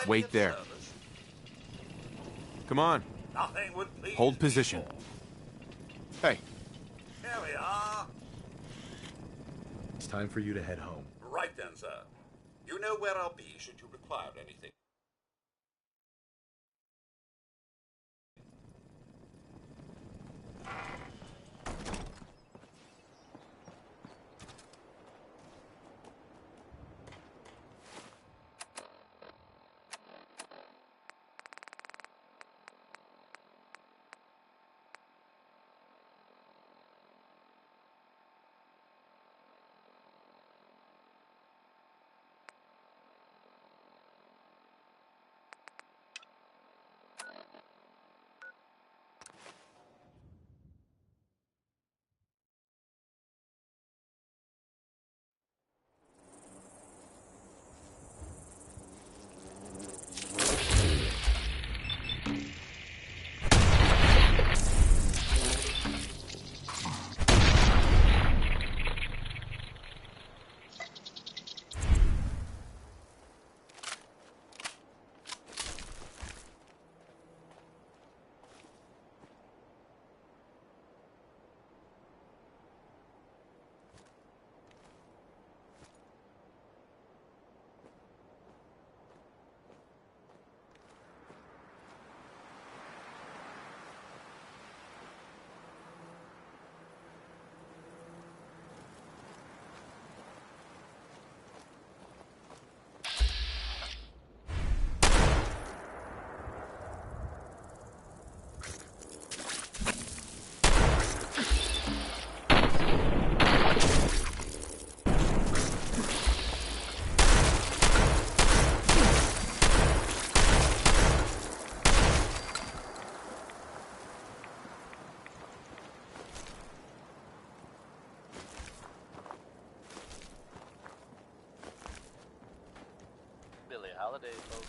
Wait there. Come on. Nothing would please Hold me position. more. Hey, Here we are. It's time for you to head home. Right then, sir. You know where I'll be should you require anything. Billie Holiday, folks.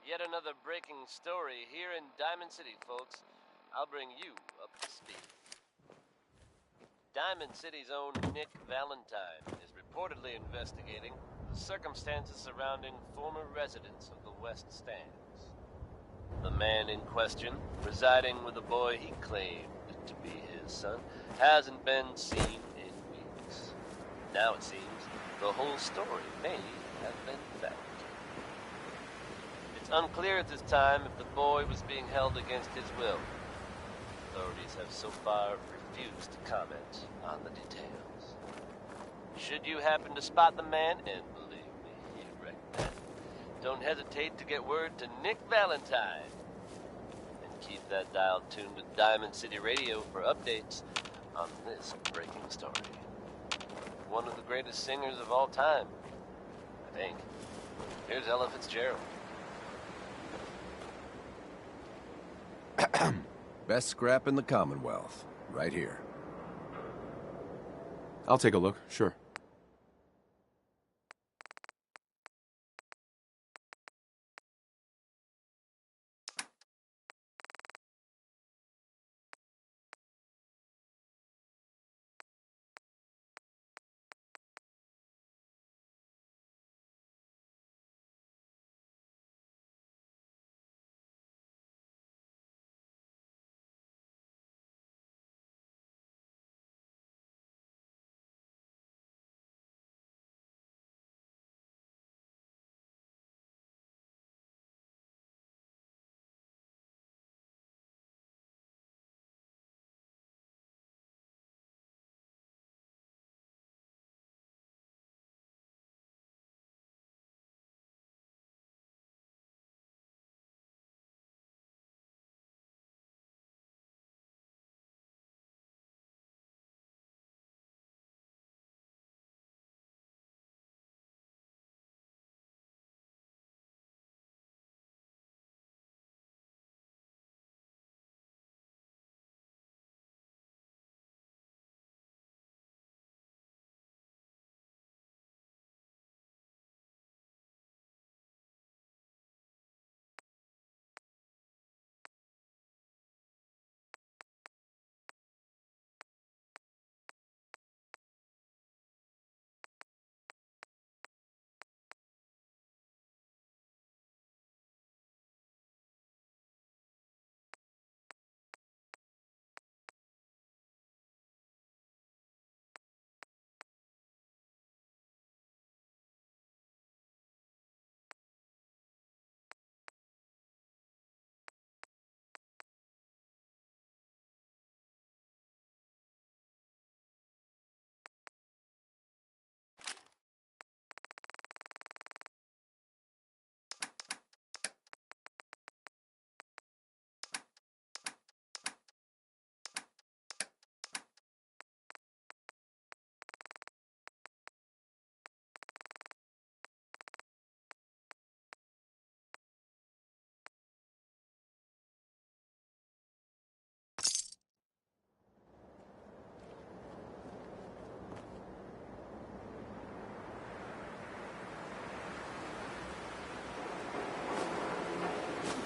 Yet another breaking story here in Diamond City, folks. I'll bring you up to speed. Diamond City's own Nick Valentine is reportedly investigating the circumstances surrounding former residents of the West Stands. The man in question, residing with a boy he claimed to be his son, hasn't been seen in weeks. Now it seems the whole story may have been fabricated. It's unclear at this time if the boy was being held against his will. Authorities have so far refused to comment on the details. Should you happen to spot the man, and believe me, he wrecked that, don't hesitate to get word to Nick Valentine. And keep that dial tuned to Diamond City Radio for updates on this breaking story. One of the greatest singers of all time, I think. Here's Ella Fitzgerald. Best scrap in the Commonwealth. Right here. I'll take a look, sure.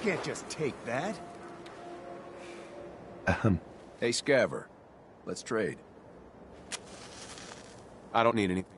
can't just take that. Hey, Scaver. Let's trade. I don't need anything.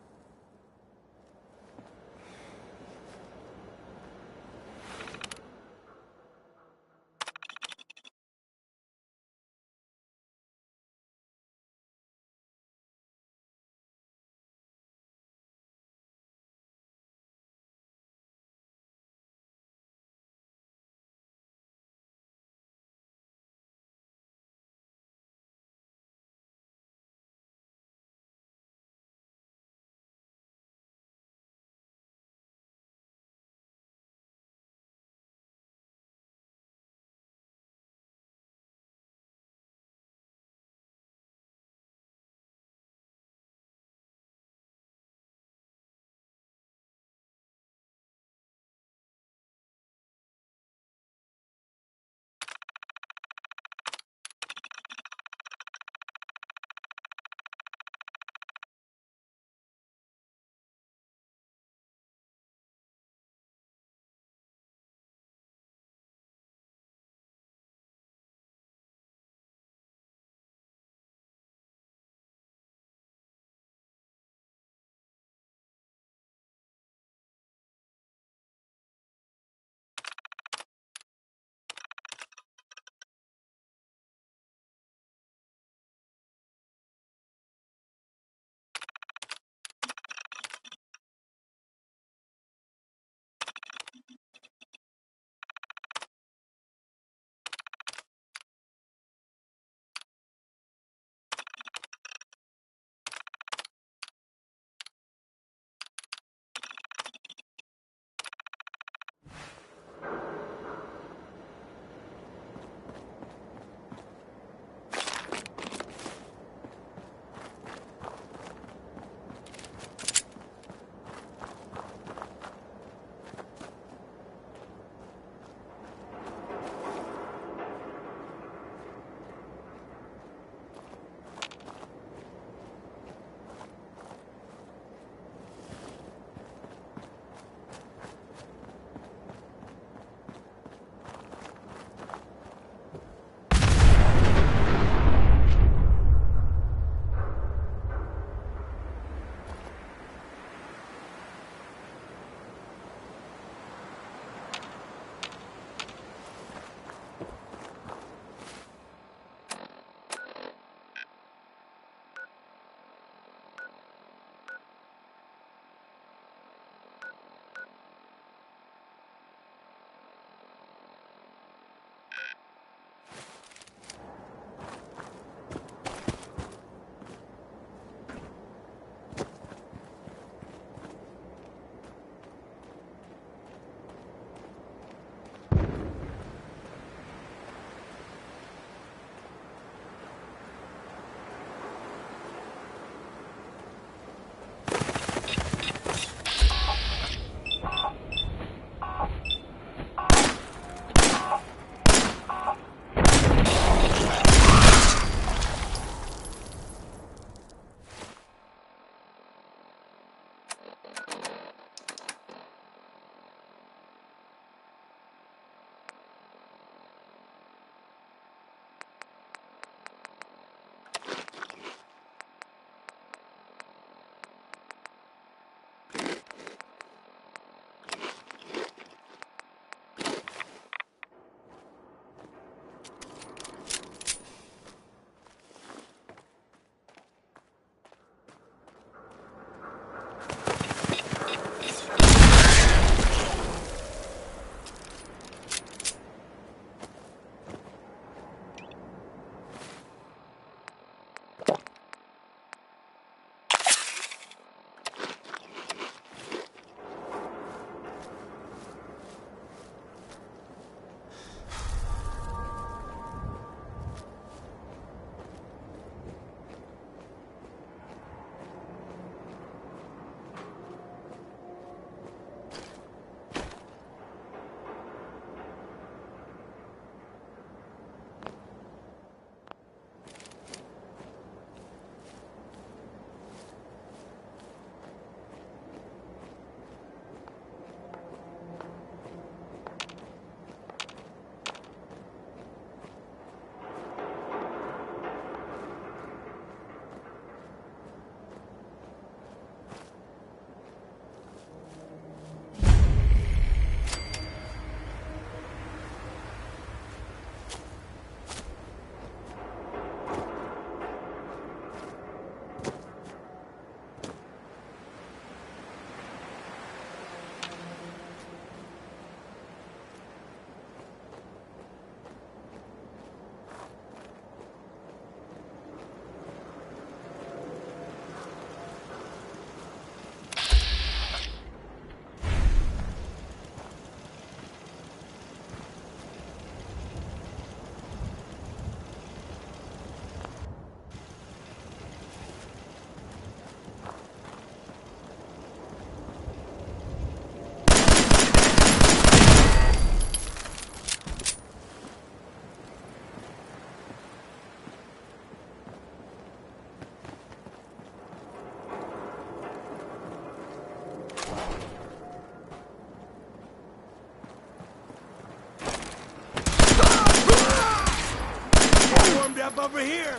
up over here!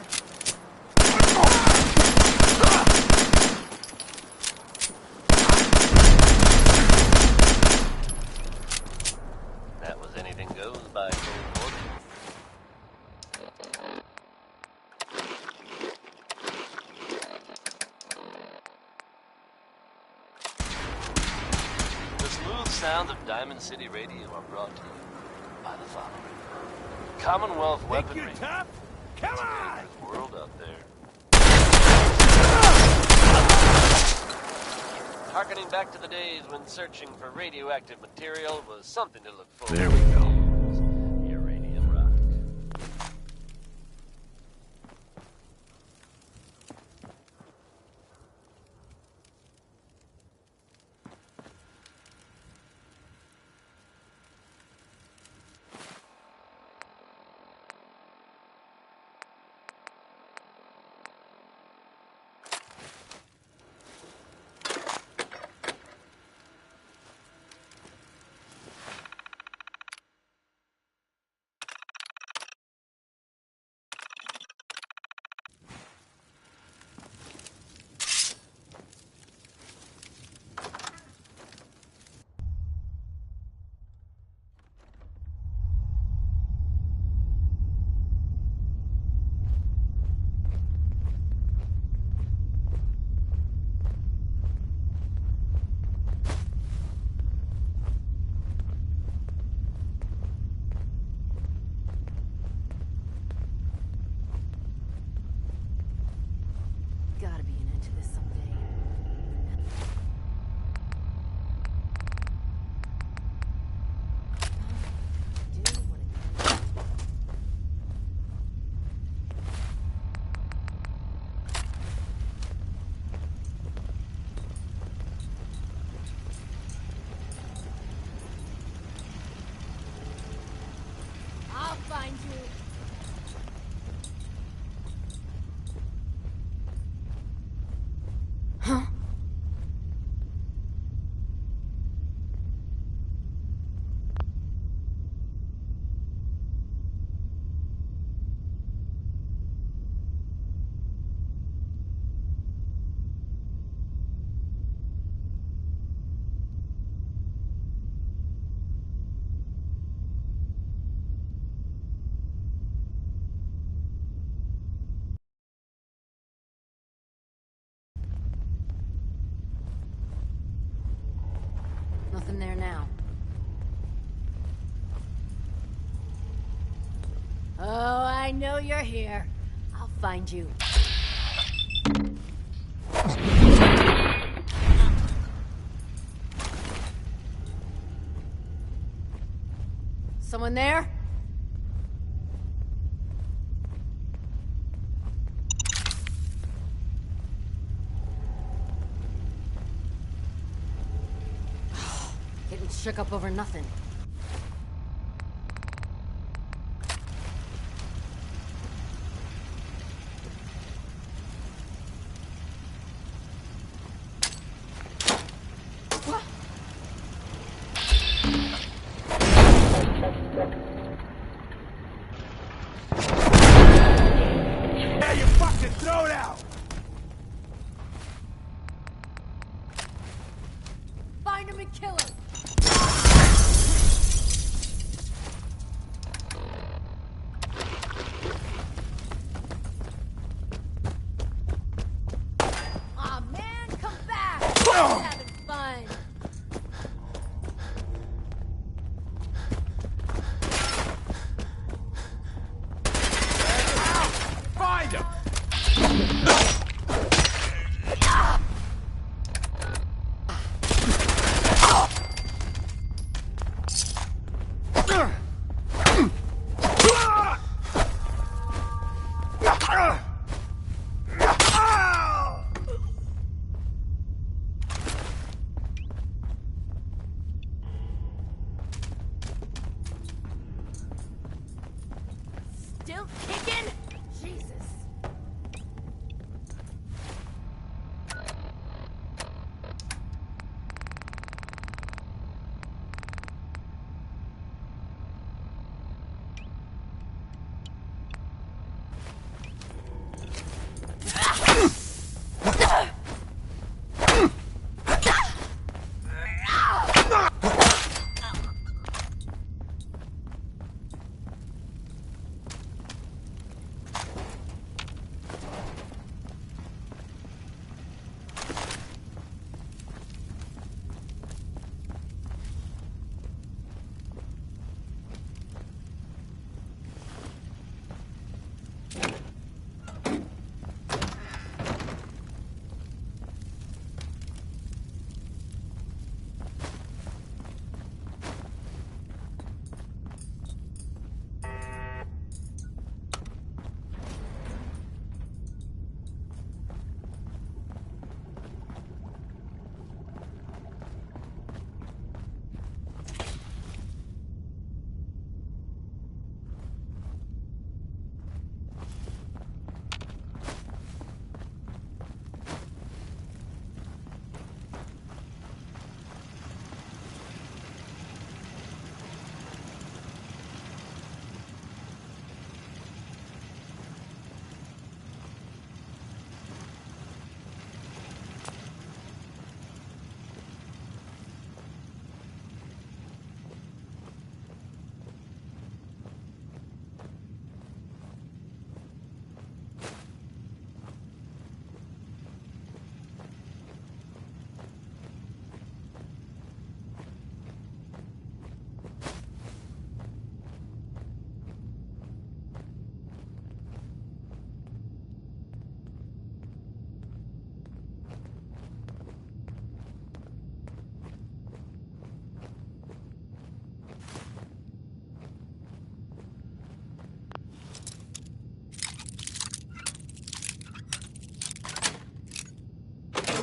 That was anything goes by Cold War. The smooth sounds of Diamond City Radio are brought to you by the following. Commonwealth Think weaponry. you're tough? Come on! Dangerous world out there. Harkening back to the days when searching for radioactive material was something to look forward to. There we go. Uranium rock. Gotta be an end to this someday. Do what it I'll find you. Huh? Nothing there now. Oh, I know you're here. I'll find you. Someone there? Getting shook up over nothing. What? Yeah, you fucking throw it out! Find him and kill him! Aw, man, come back! I'm having fun! Find him! Still kicking? Jesus.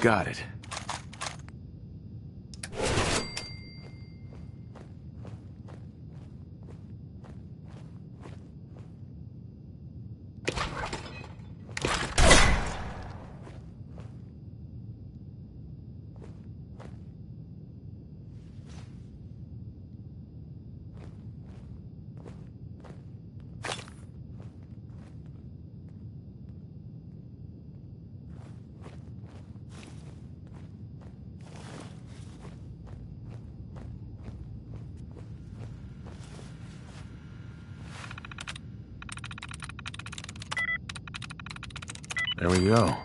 got it. There we go.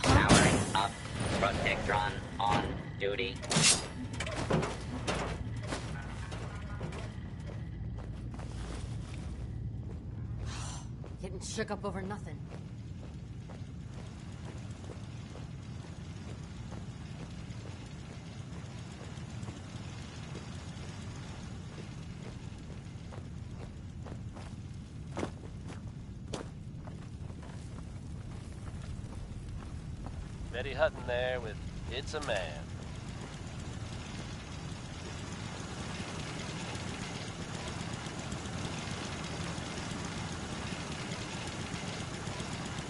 Powering up. Protectron on duty. Getting shook up over nothing. Betty Hutton there with It's a Man.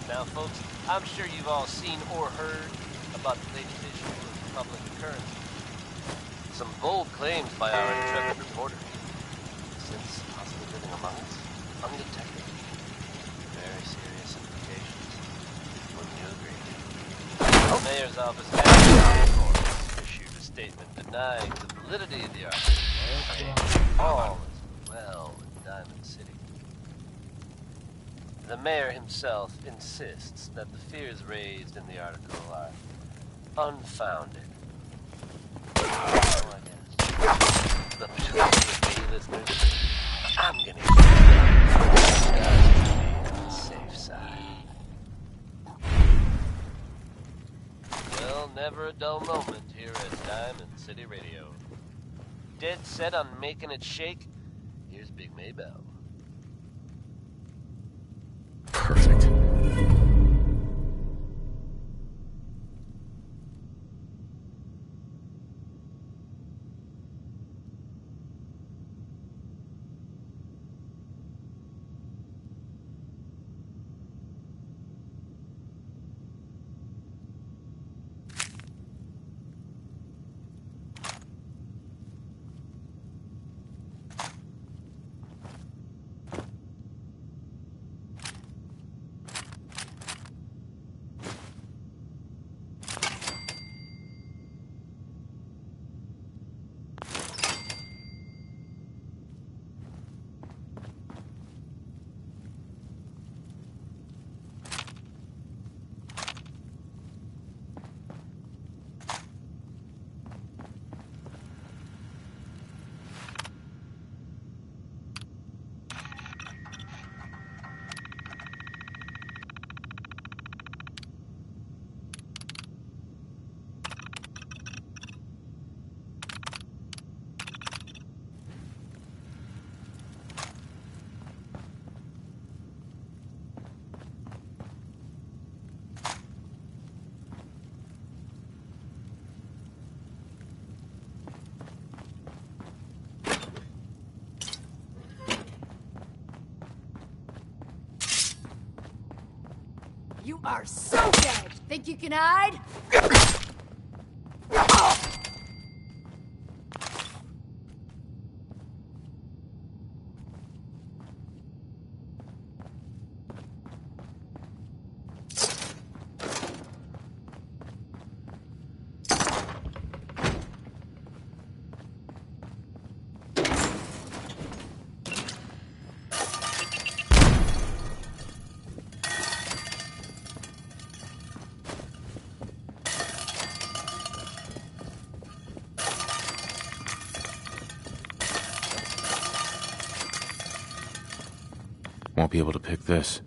Now, folks, I'm sure you've all seen or heard about the latest issue of Public Occurrence. Some bold claims by our intrepid reporter. Since possibly living among us, undetected. Very serious implications. Wouldn't you agree? The mayor's office has, of course, issued a statement denying the validity of the article. All is well in Diamond City. The mayor himself insists that the fears raised in the article are unfounded. So I guess, the majority of me listeners, I'm gonna be on the safe side. Well, never a dull moment here at Diamond City Radio. Dead set on making it shake, here's Big Maybell. Perfect. You are so dead! Think you can hide? Won't be able to pick this.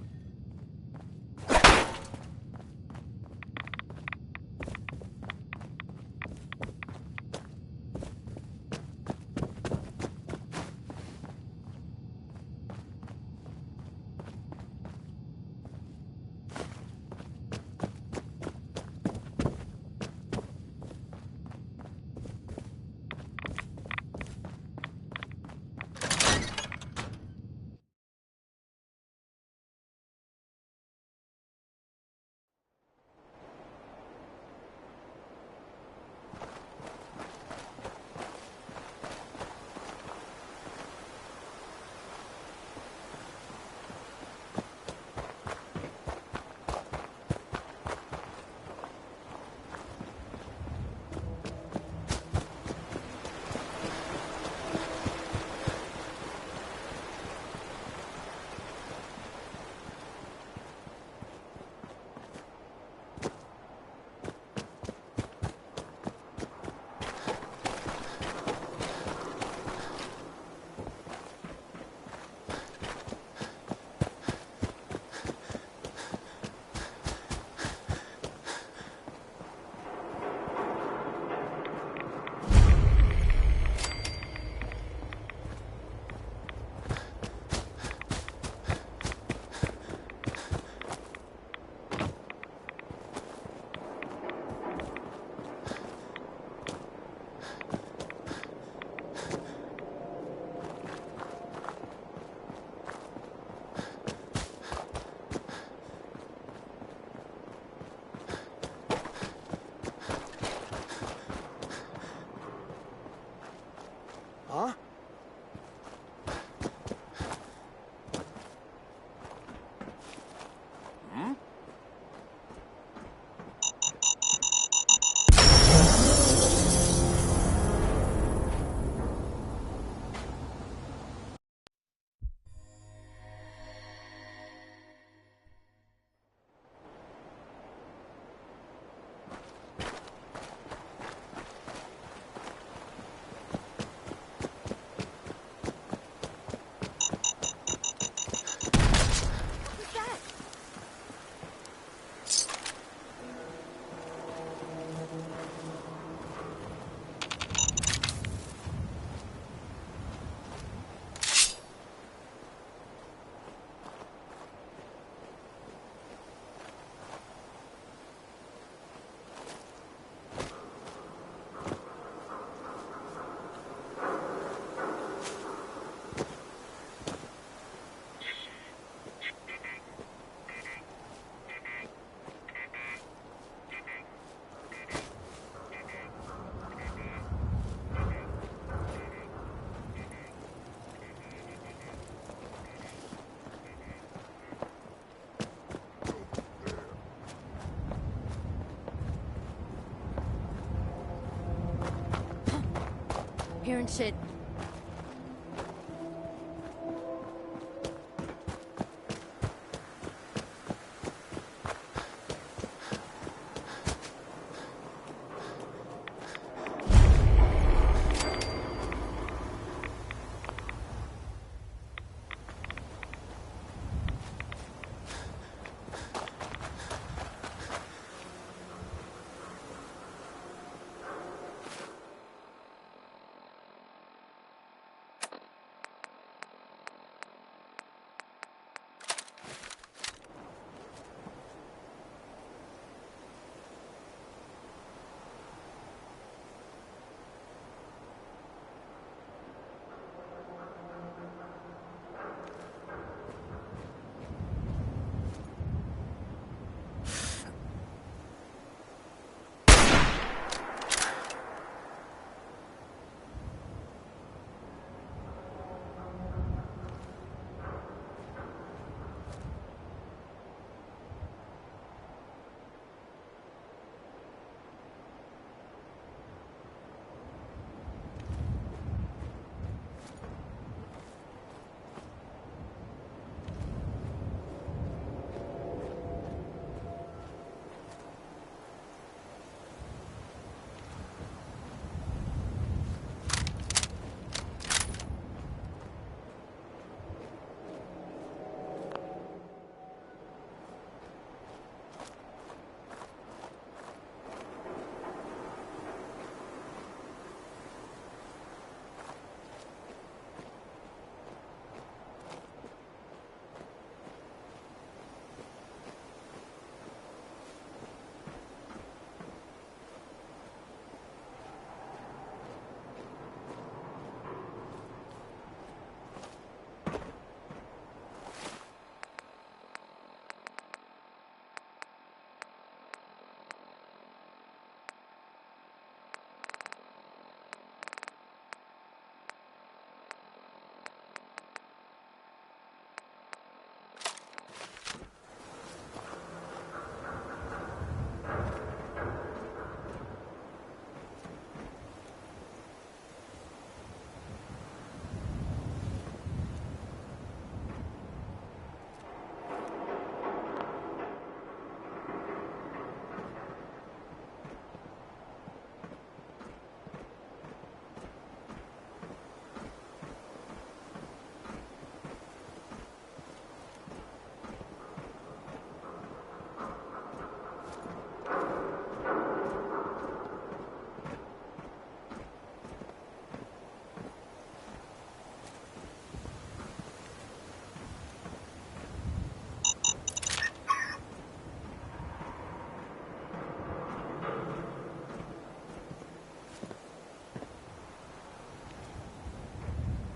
Hearing shit.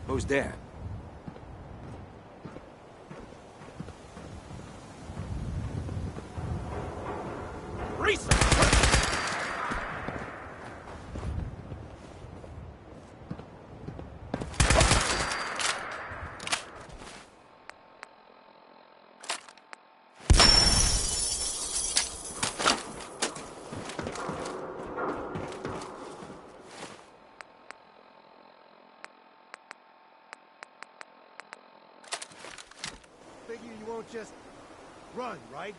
Who's there? Figure you won't just run, right?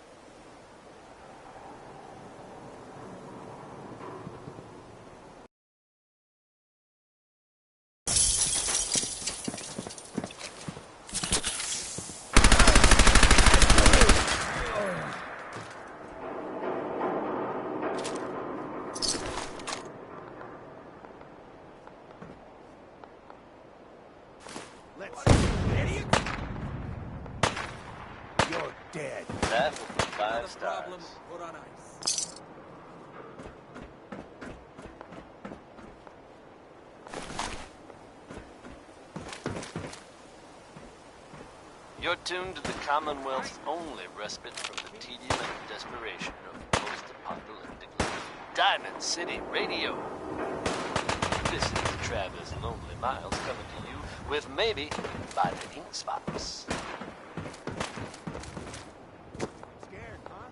Let's idiot! You're dead. That will be 5 stars. Put on ice. You're tuned to the Commonwealth's only respite from the tedium and desperation of post-apocalyptic life. Diamond City Radio. This is Travis Lonely Miles coming to you with maybe by the ink spots. Scared, huh?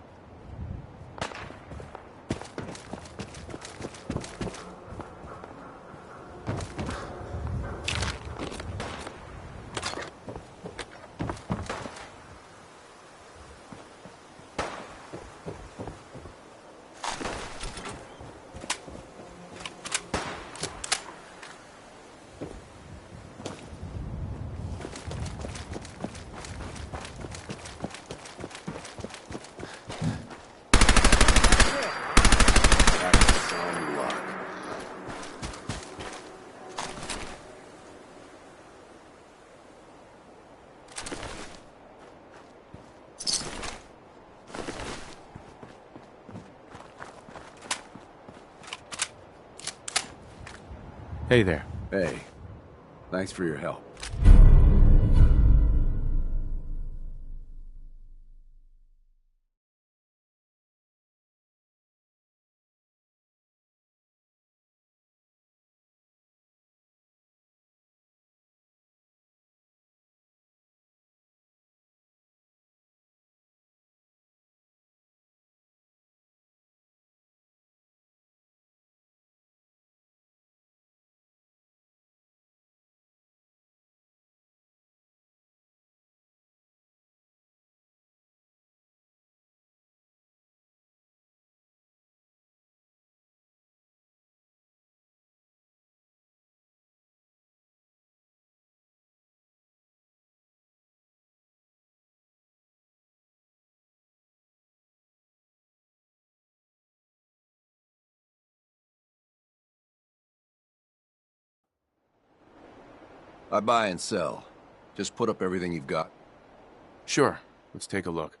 Hey there. Hey. Thanks for your help. I buy and sell. Just put up everything you've got. Sure. Let's take a look.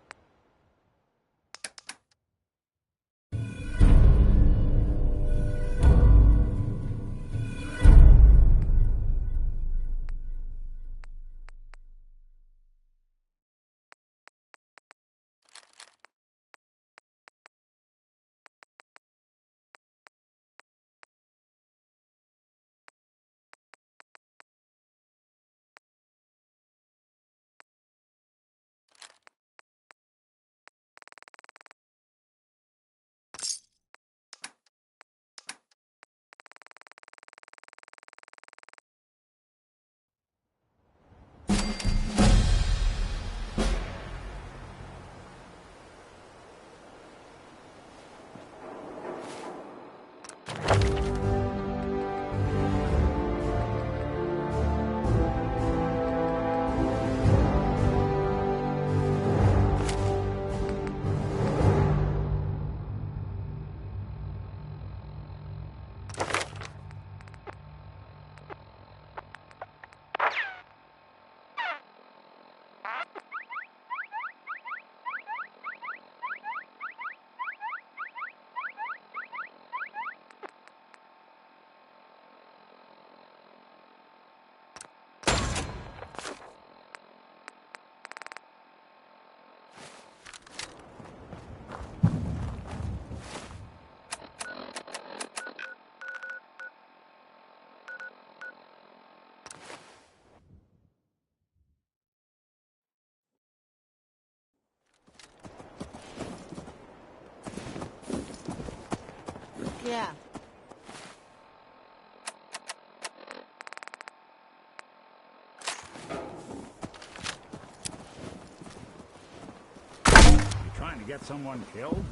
Yeah. You trying to get someone killed?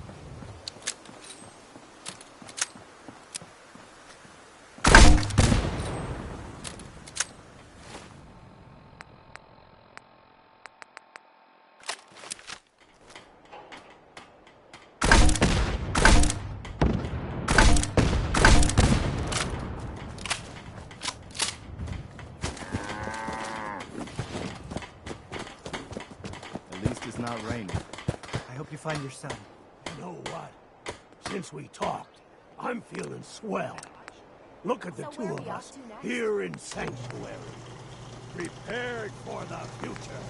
At least it's not raining. I hope you find your son. You know what? Since we talked, I'm feeling swell. Look at the So two where are of we off us to next? here in Sanctuary. Prepared for the future.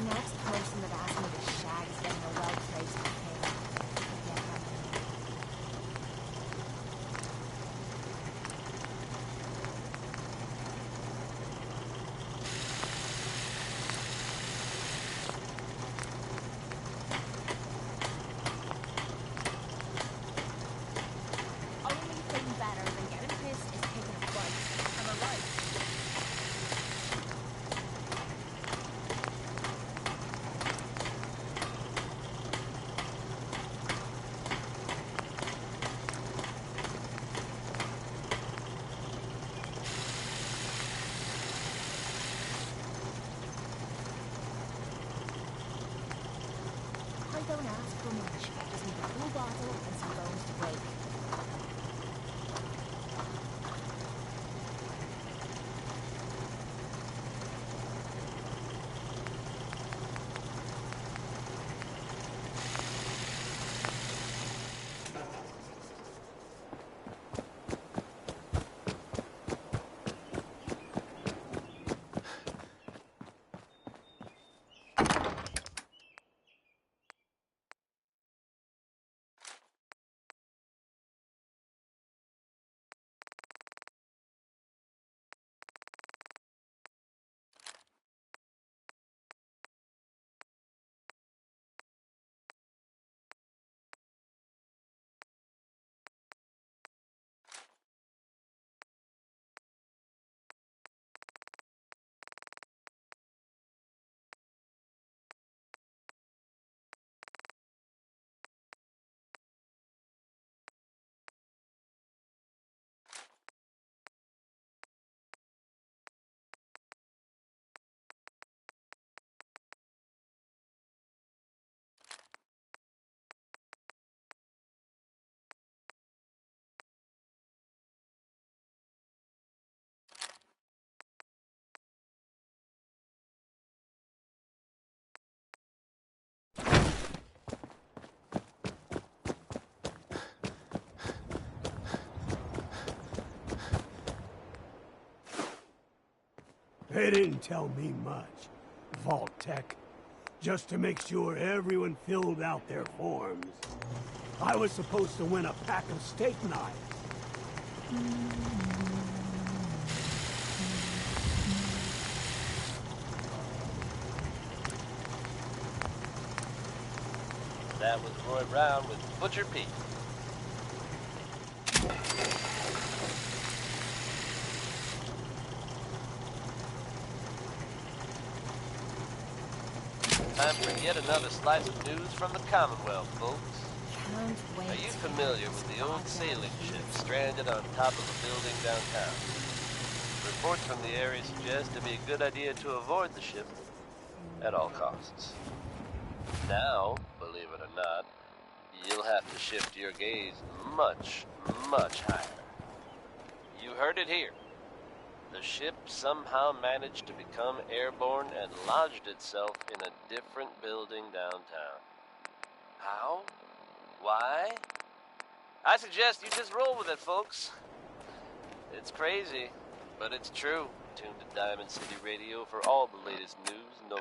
Next person that asked me to shag is getting a well-placed cocaine. Yeah. ask for much. Just need a full bottle and some bones to break. They didn't tell me much, Vault Tech. Just to make sure everyone filled out their forms. I was supposed to win a pack of steak knives. That was Roy Brown with Butcher Pete. Time for yet another slice of news from the Commonwealth, folks. Can't wait. Are you familiar with the old sailing ship stranded on top of a building downtown? Reports from the area suggest it'd be a good idea to avoid the ship at all costs. Now, believe it or not, you'll have to shift your gaze much, much higher. You heard it here. The ship somehow managed to become airborne and lodged itself in a different building downtown. How? Why? I suggest you just roll with it, folks. It's crazy, but it's true. Tune to Diamond City Radio for all the latest news. No.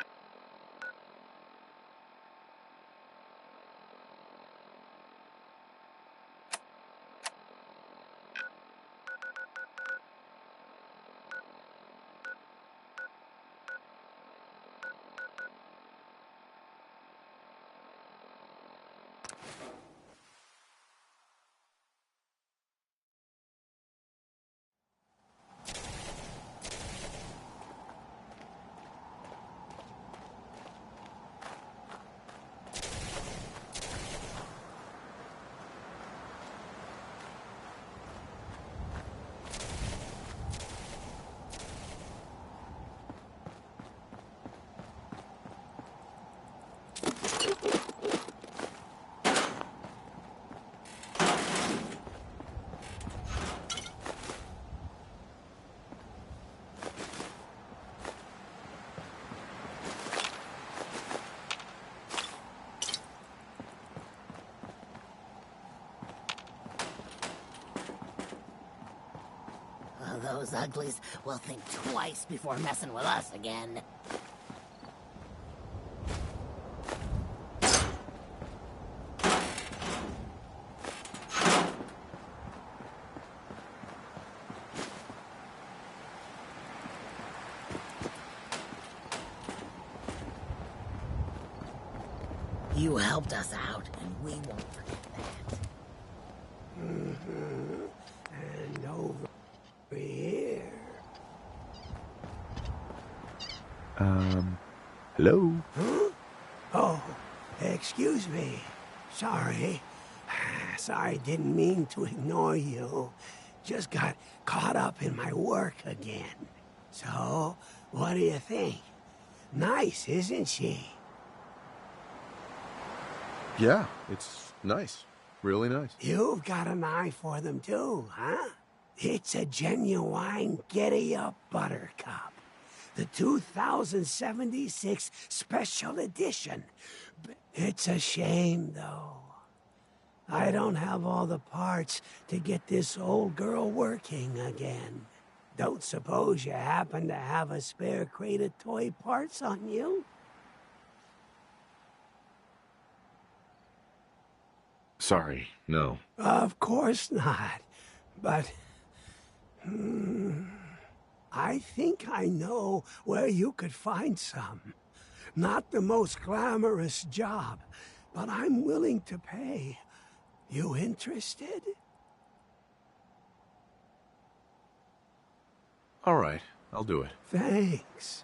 Those uglies will think twice before messing with us again. You helped us out, and we won't forget that. And over here. Hello? Huh? Oh, excuse me. Sorry. Sorry, didn't mean to ignore you. Just got caught up in my work again. So, what do you think? Nice, isn't she? Yeah, it's nice. Really nice. You've got an eye for them too, huh? It's a genuine Giddy-Up Buttercup. The 2076 Special Edition. It's a shame, though. I don't have all the parts to get this old girl working again. Don't suppose you happen to have a spare crate of toy parts on you? Sorry, no. Of course not. But... I think I know where you could find some. Not the most glamorous job, but I'm willing to pay. You interested? All right, I'll do it. Thanks.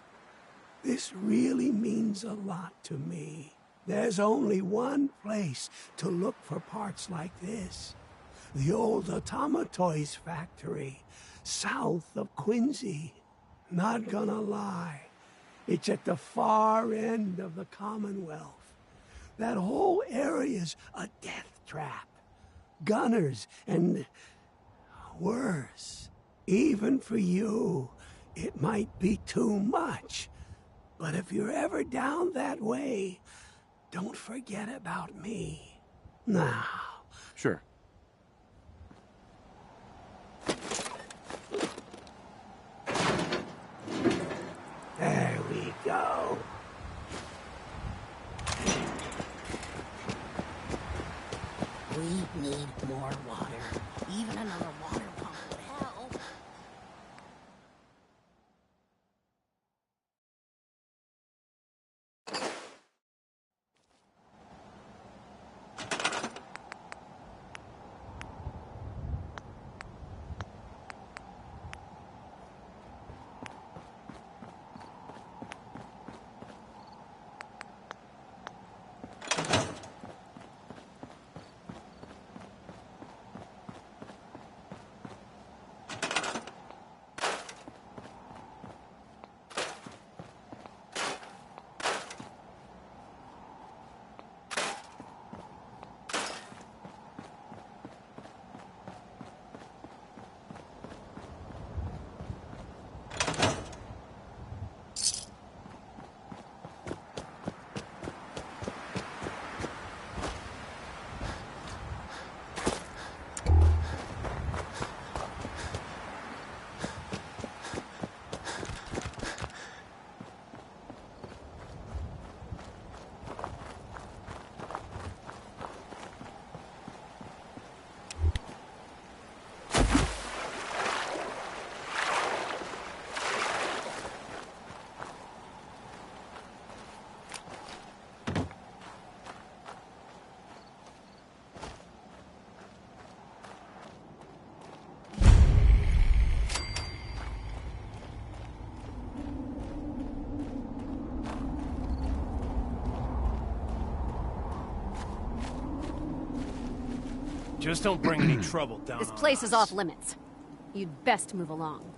This really means a lot to me. There's only one place to look for parts like this. The old Automatoys factory, south of Quincy. Not gonna lie, it's at the far end of the Commonwealth. That whole area's a death trap. Gunners and worse. Even for you, it might be too much. But if you're ever down that way, don't forget about me. Now. Sure. There we go. We need more water. Even another water pump would help. Just don't bring any trouble down This on place us. is off limits. You'd best move along.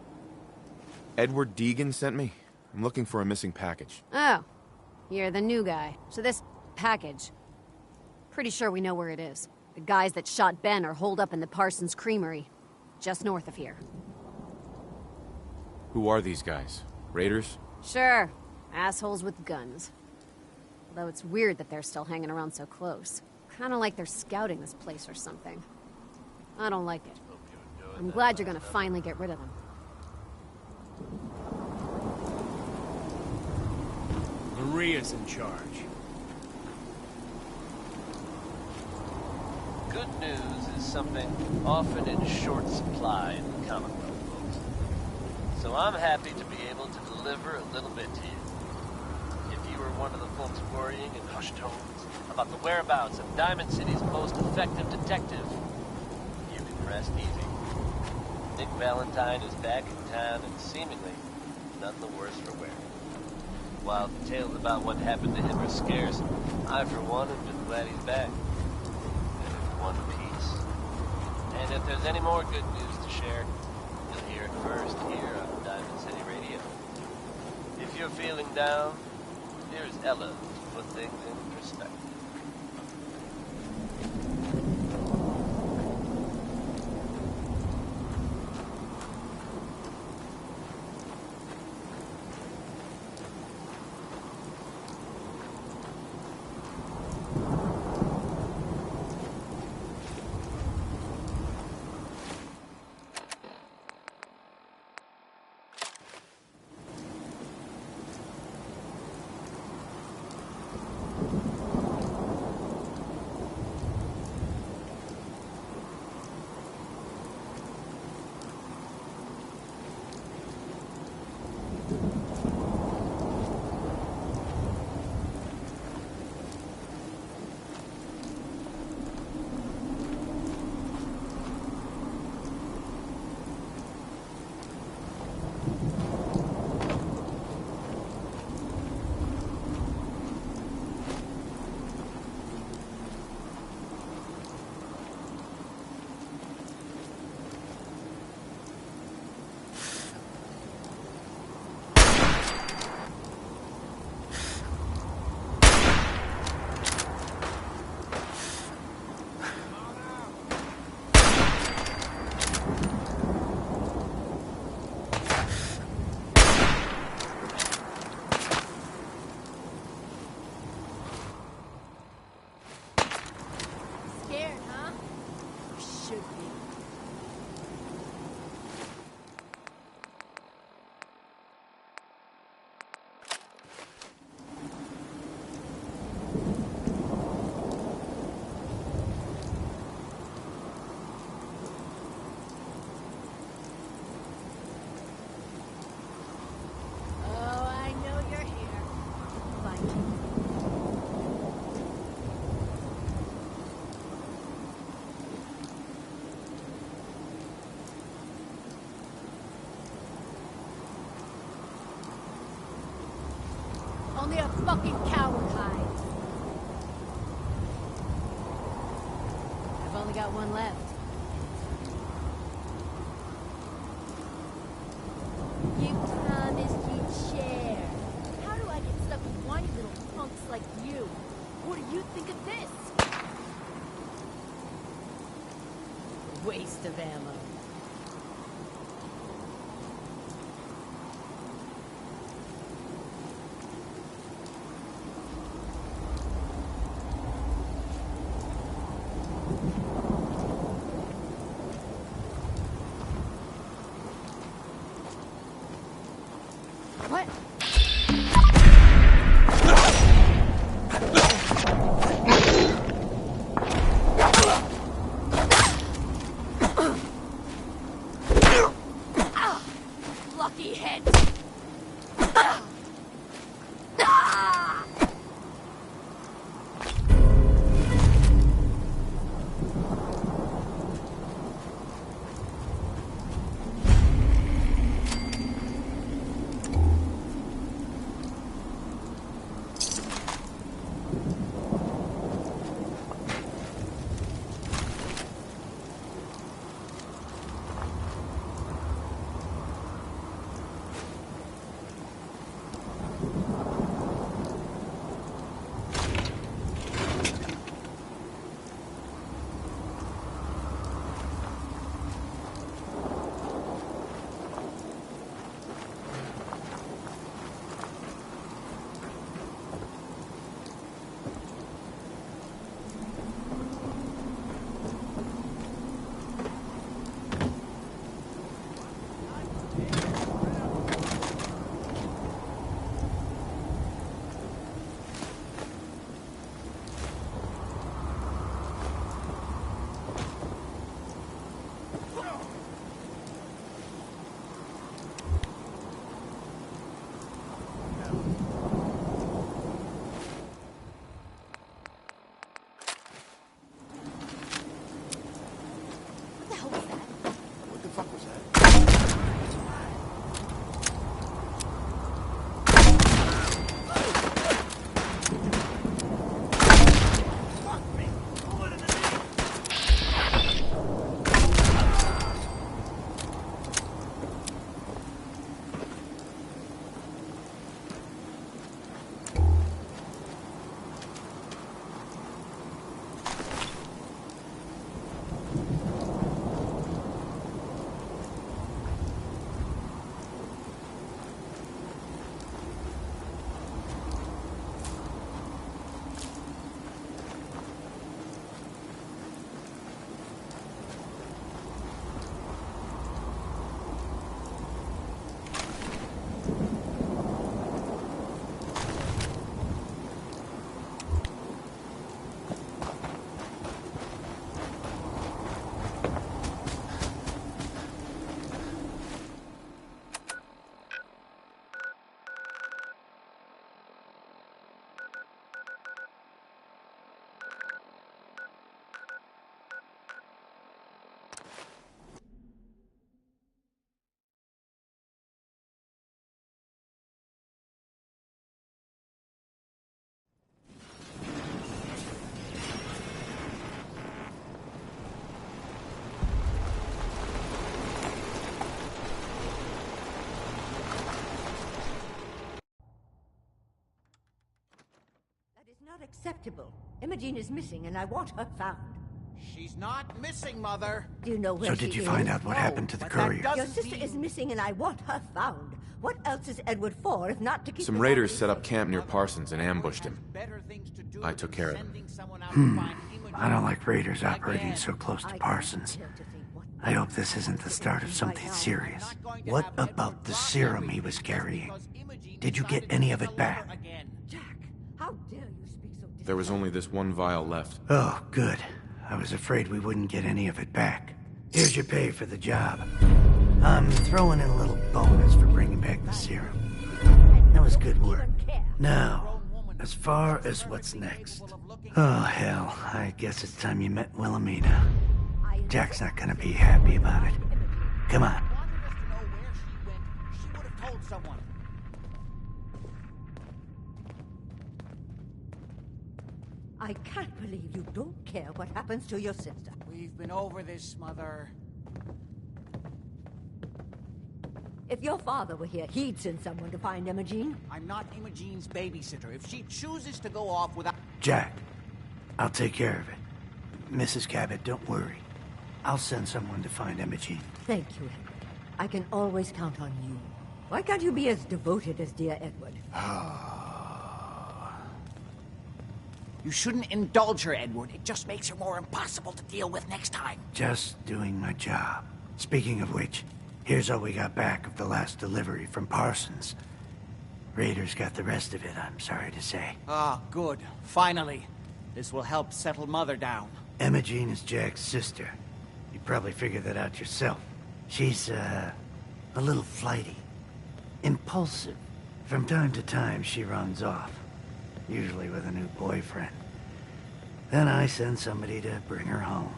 Edward Deegan sent me. I'm looking for a missing package. Oh, you're the new guy. So this package... Pretty sure we know where it is. The guys that shot Ben are holed up in the Parsons Creamery, just north of here. Who are these guys? Raiders? Sure, assholes with guns. Although it's weird that they're still hanging around so close. Kinda like they're scouting this place or something. I don't like it. I'm glad you're gonna finally get rid of them. Maria's in charge. Good news is something often in short supply in the Commonwealth, folks. So I'm happy to be able to deliver a little bit to you. If you were one of the folks worrying in hushed tones about the whereabouts of Diamond City's most effective detective, you can rest easy. Nick Valentine is back in town and seemingly none the worse for wear. While the tales about what happened to him are scarce, I for one have been glad he's back. And in one piece. And if there's any more good news to share, you'll hear it first here on Diamond City Radio. If you're feeling down, here's Ella to put things in perspective. should be. Only a fucking coward hides. I've only got one left. You promised you'd share. How do I get stuck with whiny little punks like you? What do you think of this? Waste of ammo. What? Lucky head. Not acceptable. Imogene is missing, and I want her found. She's not missing, Mother. Do you know where So she did you is? find out what happened to the courier? Your sister is missing, and I want her found. What else is Edward for, if not to keep Some the raiders body set up camp near Parsons and ambushed him. I took care of them. I don't like raiders operating so close to Parsons. I hope this isn't the start of something serious. What about the serum he was carrying? Did you get any of it back? Jack, how dare you speak so dis— There was only this one vial left. Oh, good. I was afraid we wouldn't get any of it back. Here's your pay for the job. I'm throwing in a little bonus for bringing back the serum. That was good work. Now, as far as what's next. Oh, hell. I guess it's time you met Wilhelmina. Jack's not gonna be happy about it. Come on. I can't believe you don't care what happens to your sister. We've been over this, Mother. If your father were here, he'd send someone to find Imogene. I'm not Imogene's babysitter. If she chooses to go off without... Jack, I'll take care of it. Mrs. Cabot, don't worry. I'll send someone to find Imogene. Thank you, Edward. I can always count on you. Why can't you be as devoted as dear Edward? You shouldn't indulge her, Edward. It just makes her more impossible to deal with next time. Just doing my job. Speaking of which, here's all we got back of the last delivery from Parsons. Raiders got the rest of it, I'm sorry to say. Ah, good. Finally. This will help settle Mother down. Imogene is Jack's sister. You probably figured that out yourself. She's, a little flighty. Impulsive. From time to time, she runs off. Usually with a new boyfriend. Then I send somebody to bring her home.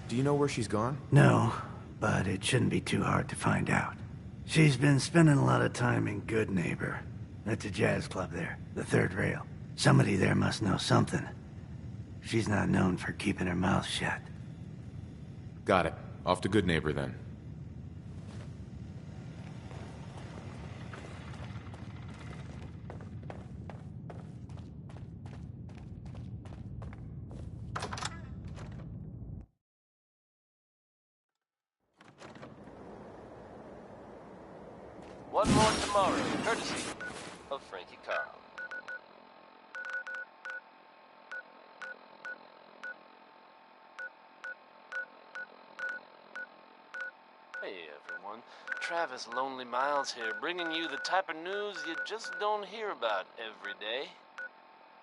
Do you know where she's gone? No, but it shouldn't be too hard to find out. She's been spending a lot of time in Good Neighbor. That's a jazz club there, the third rail. Somebody there must know something. She's not known for keeping her mouth shut. Got it. Off to Good Neighbor, then. One more tomorrow, courtesy of Frankie Carl. Hey everyone, Travis Lonely Miles here, bringing you the type of news you just don't hear about every day.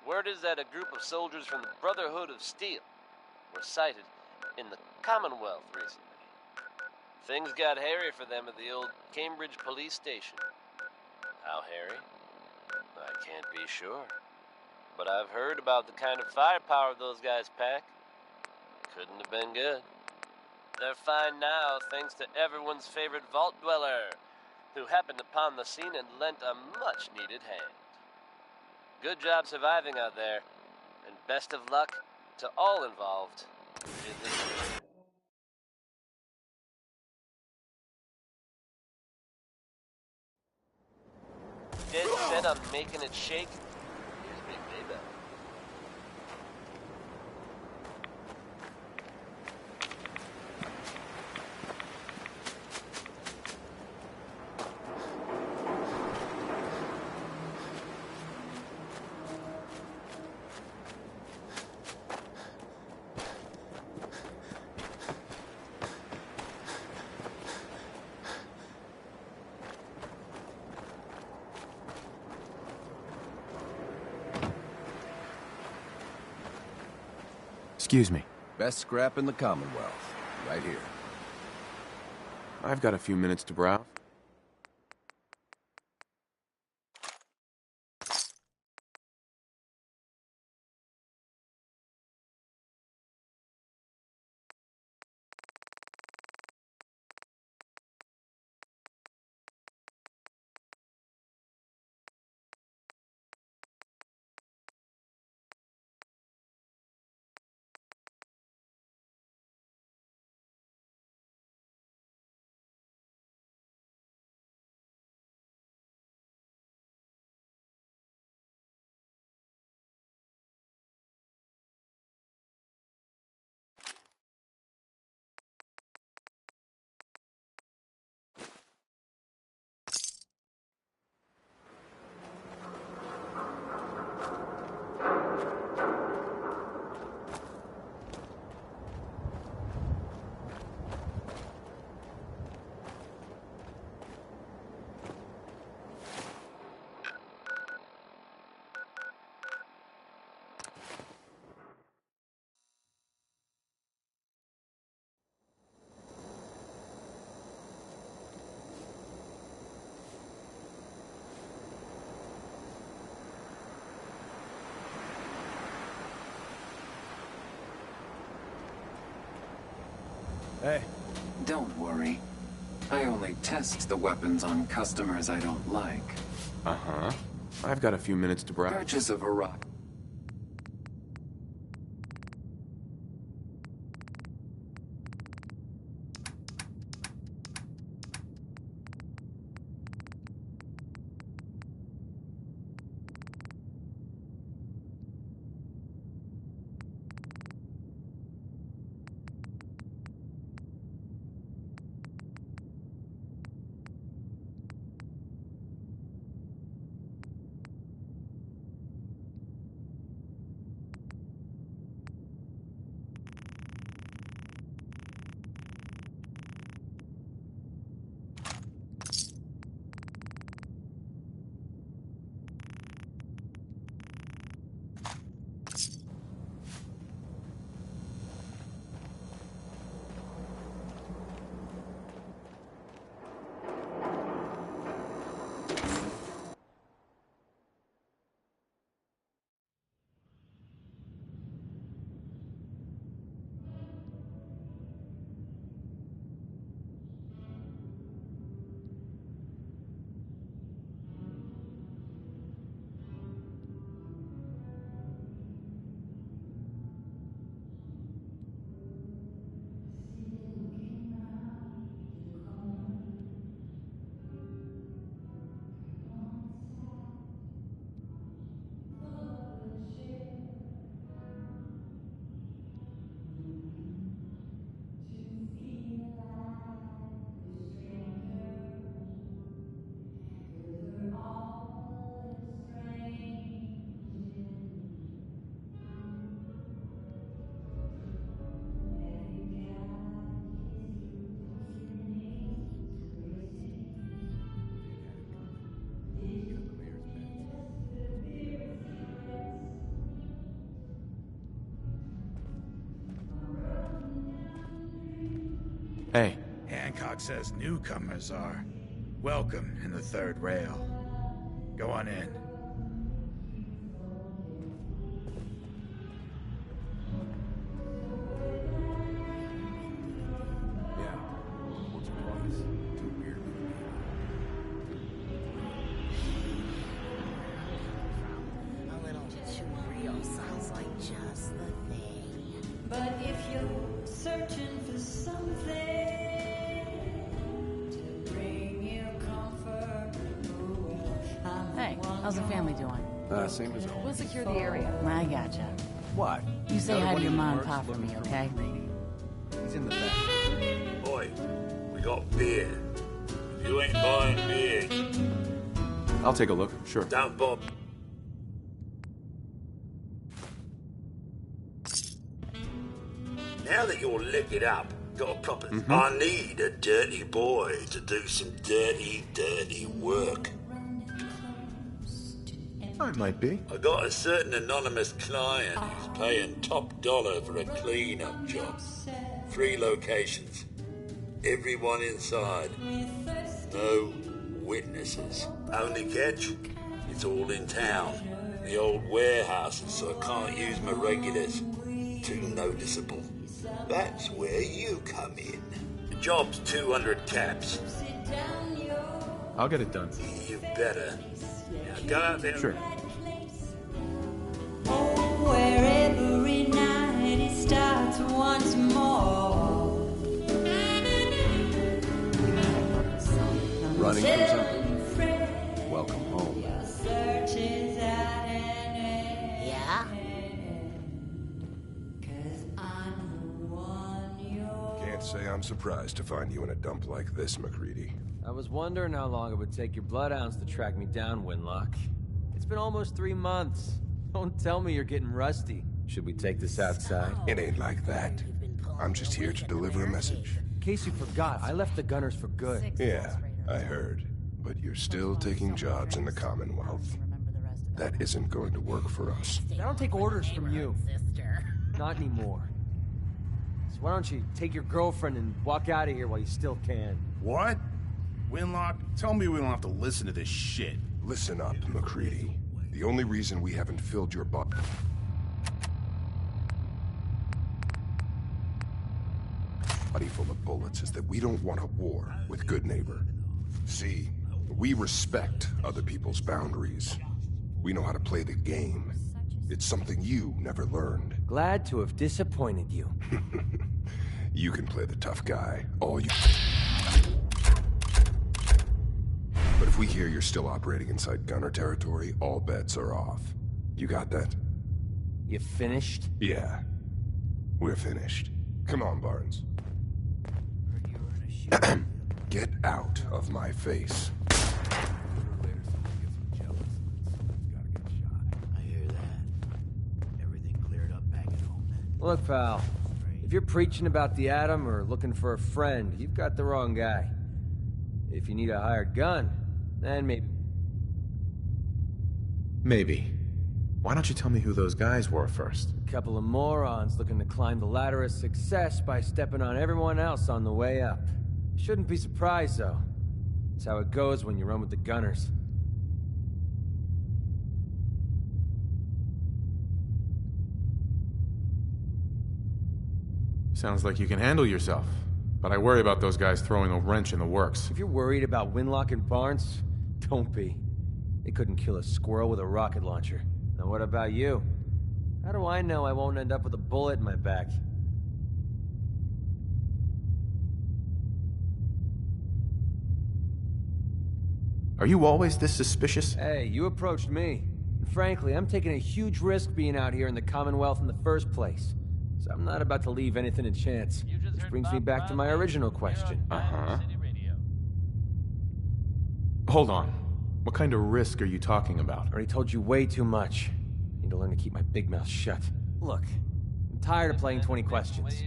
Word is that a group of soldiers from the Brotherhood of Steel were sighted in the Commonwealth recently. Things got hairy for them at the old Cambridge police station. How hairy? I can't be sure. But I've heard about the kind of firepower those guys pack. Couldn't have been good. They're fine now thanks to everyone's favorite vault dweller, who happened upon the scene and lent a much-needed hand. Good job surviving out there, and best of luck to all involved in this mission. Dead set on making it shake? Here's me payback. Excuse me. Best scrap in the Commonwealth. Right here. I've got a few minutes to browse. Hey. Don't worry. I only test the weapons on customers I don't like. Uh-huh. I've got a few minutes to browse. Purchase a variety. Hey. Hancock says newcomers are welcome in the third rail. Go on in. Yeah. Once or twice. Too weird. A little too real sounds like just the thing. But if you're searching for something to bring you comfort, Hey, how's the family doing? Same as always. We'll secure the area. I gotcha. What? You say hi to your mom and pop for me, okay? He's in the back. Boy, we got beer. If you ain't buying beer, I'll take a look, sure. don't bob. Now that you're liquored up, got a proper... I need a dirty boy to do some dirty work. I might be. I got a certain anonymous client who's paying top dollar for a clean-up job. 3 locations. Everyone inside. No witnesses. Only catch? It's all in town. The old warehouses, so I can't use my regulars. Too noticeable. That's where you come in. The job's 200 caps. I'll get it done. You better. Now go out there. Sure. where every night it starts once more. Running from something? Welcome home. Yeah? Can't say I'm surprised to find you in a dump like this, MacReady. I was wondering how long it would take your bloodhounds to track me down, Winlock. It's been almost 3 months. Don't tell me you're getting rusty. Should we take this outside? It ain't like that. I'm just here to deliver a message. In case you forgot, I left the Gunners for good. Yeah, I heard. But you're still taking jobs in the Commonwealth. That isn't going to work for us. I don't take orders from you. Not anymore. So why don't you take your girlfriend and walk out of here while you still can? What? Winlock, tell me we don't have to listen to this shit. Listen up, MacReady. The only reason we haven't filled your butt... body full of bullets is that we don't want a war with Good Neighbor. See, we respect other people's boundaries. We know how to play the game. It's something you never learned. Glad to have disappointed you. You can play the tough guy all you... But if we hear you're still operating inside Gunner territory, all bets are off. You got that? You finished? Yeah. We're finished. Come on, Barnes. Get out of my face. Look, pal. If you're preaching about the atom or looking for a friend, you've got the wrong guy. If you need a hired gun, then maybe... Maybe. Why don't you tell me who those guys were first? A couple of morons looking to climb the ladder of success by stepping on everyone else on the way up. Shouldn't be surprised, though. That's how it goes when you run with the Gunners. Sounds like you can handle yourself. But I worry about those guys throwing a wrench in the works. If you're worried about Winlock and Barnes, don't be. They couldn't kill a squirrel with a rocket launcher. Now what about you? How do I know I won't end up with a bullet in my back? Are you always this suspicious? Hey, you approached me. And frankly, I'm taking a huge risk being out here in the Commonwealth in the first place. So I'm not about to leave anything to chance. Which brings me back to my original question. Uh-huh. Hold on. What kind of risk are you talking about? I already told you way too much. I need to learn to keep my big mouth shut. Look, I'm tired of playing 20 questions.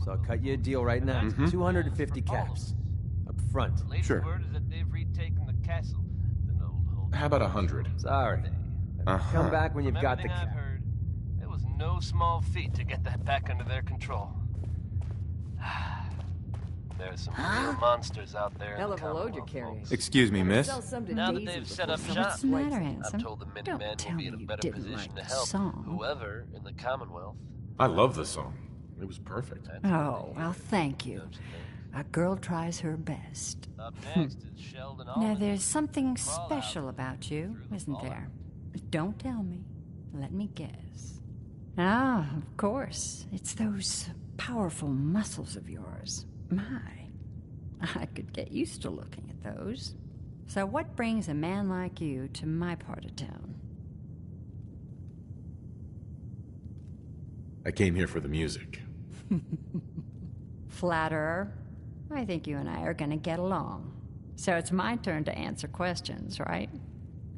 So I'll cut you a deal right now. 250 caps. Up front. Sure. How about 100? Sorry. Come back when you've got the... It was no small feat to get that back under their control. There's some real monsters out there. Hell of a load you're carrying. Excuse me, miss. Now that they've set up shop, What's the matter, handsome? I'm told the Minutemen will be in a better position to help whoever in the Commonwealth. I love the song. It was perfect. Oh, well, thank you. A girl tries her best. Up next is Sheldon Now, there's something special about you, isn't there? Don't tell me. Let me guess. Ah, of course. It's those powerful muscles of yours. My, I could get used to looking at those. So what brings a man like you to my part of town? I came here for the music. Flatterer. I think you and I are gonna get along. So it's my turn to answer questions, right?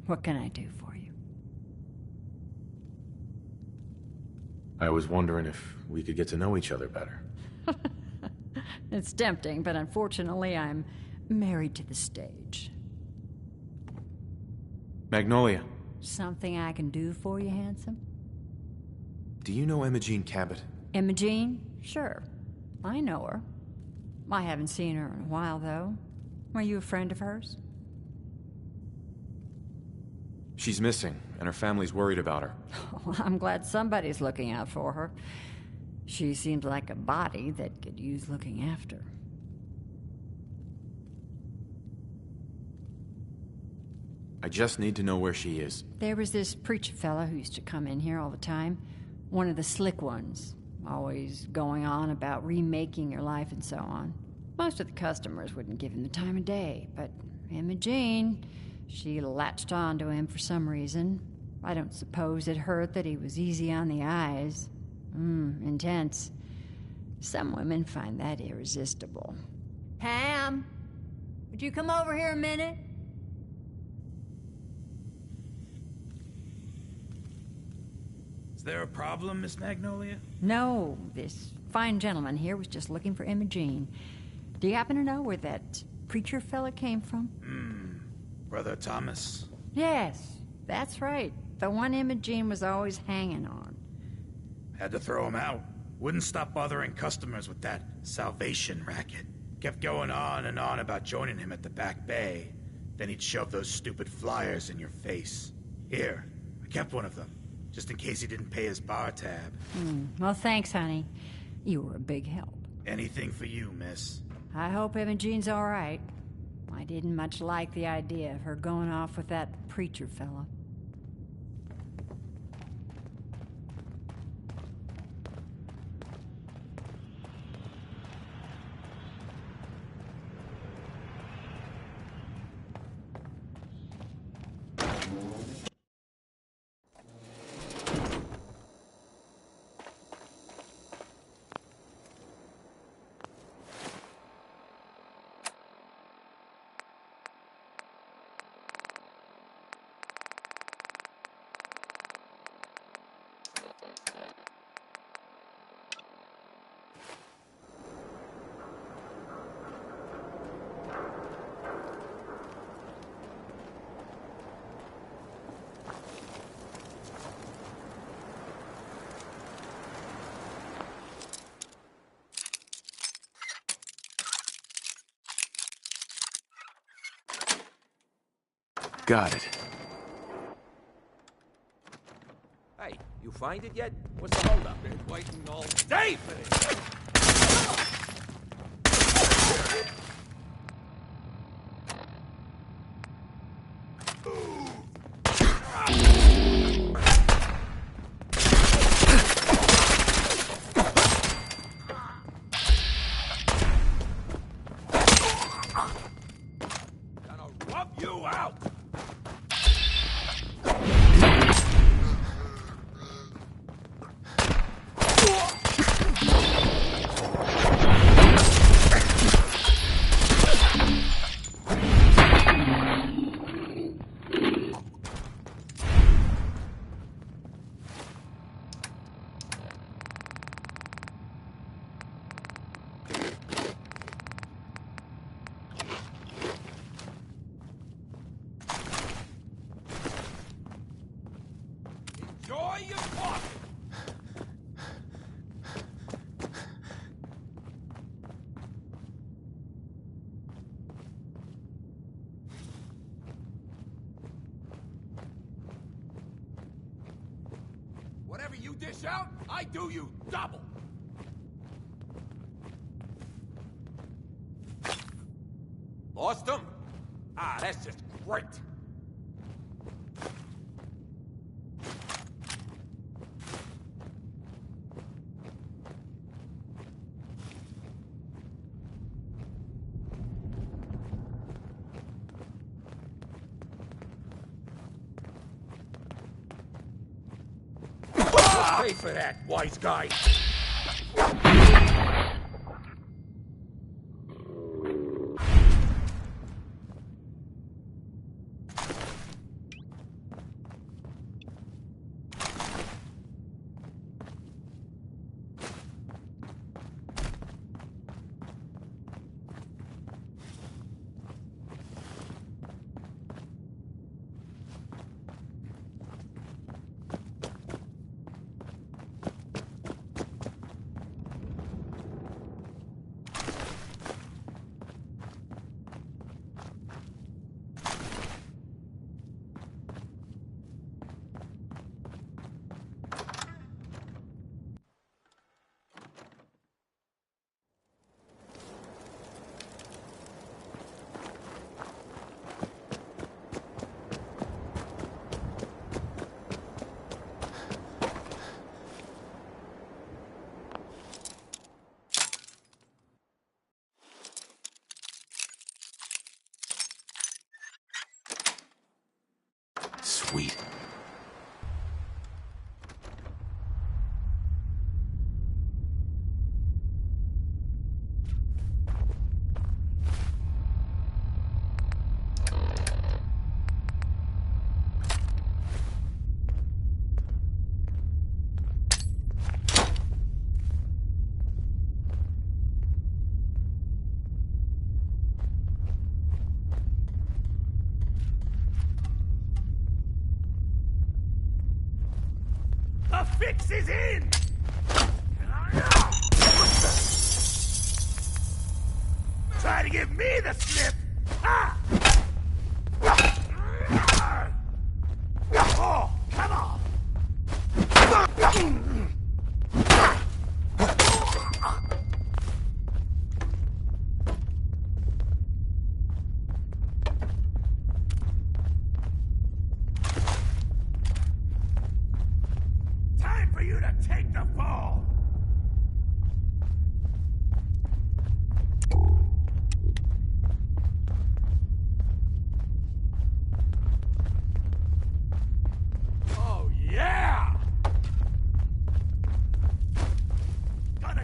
What can I do for you? I was wondering if we could get to know each other better. It's tempting, but unfortunately I'm married to the stage. Magnolia. Something I can do for you, handsome? Do you know Imogene Cabot? Imogene? Sure. I know her. I haven't seen her in a while, though. Are you a friend of hers? She's missing, and her family's worried about her. Well, I'm glad somebody's looking out for her. She seems like a body that could use looking after. I just need to know where she is. There was this preacher fella who used to come in here all the time. One of the slick ones. Always going on about remaking your life and so on. Most of the customers wouldn't give him the time of day, but Imogene, she latched on to him for some reason. I don't suppose it hurt that he was easy on the eyes. Intense. Some women find that irresistible. Pam, would you come over here a minute? Is there a problem, Miss Magnolia? No, this fine gentleman here was just looking for Imogene. Do you happen to know where that preacher fella came from? Brother Thomas. Yes, that's right. The one Imogene was always hanging on. Had to throw him out. Wouldn't stop bothering customers with that salvation racket. Kept going on and on about joining him at the back bay. Then he'd shove those stupid flyers in your face. Here, I kept one of them, just in case he didn't pay his bar tab. Well, thanks, honey. You were a big help. Anything for you, miss. I hope Imogene's all right. I didn't much like the idea of her going off with that preacher fella. Got it. Hey, you find it yet? What's the holdup? Been waiting all day for this. Enjoy your coffee. Whatever you dish out, I do you double. Lost them? Ah, that's just great. Pay for that, wise guy. Sweet. The fix is in! Try to give me the slip! Ah! Oh, come on!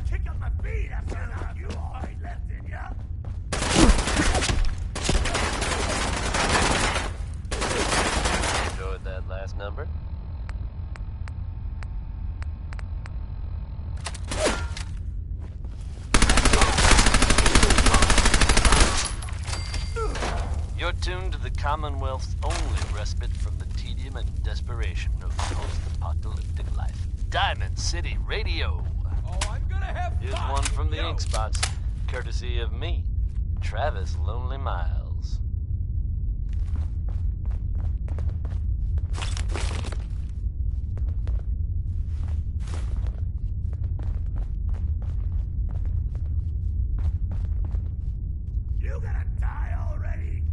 kick up my feet after I knock you all right left in ya. Enjoyed that last number? You're tuned to the Commonwealth's only respite from the tedium and desperation of post-apocalyptic life. Diamond City Radio. Oh, I'm gonna have Here's fun. one from the Yo. Ink Spots, courtesy of me, Travis Lonely Miles. You gonna die already?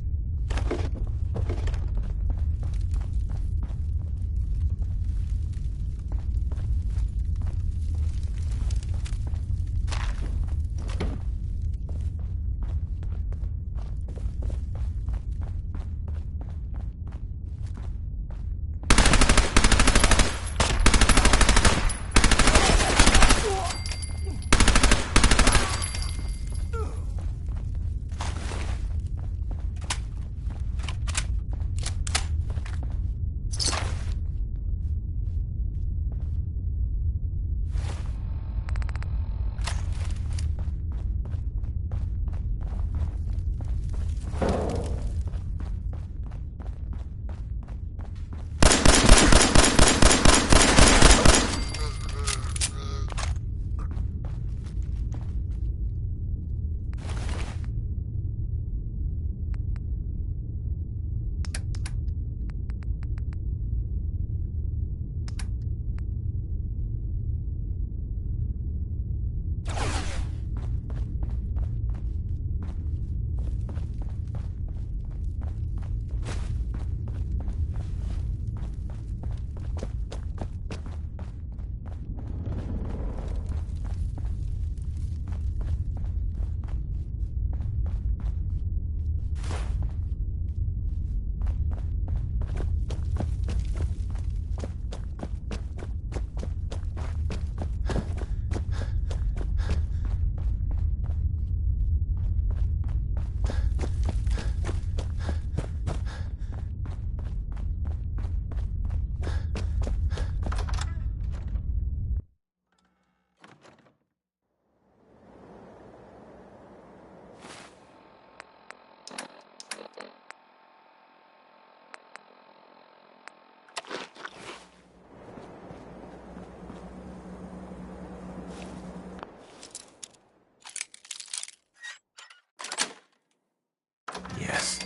Yes.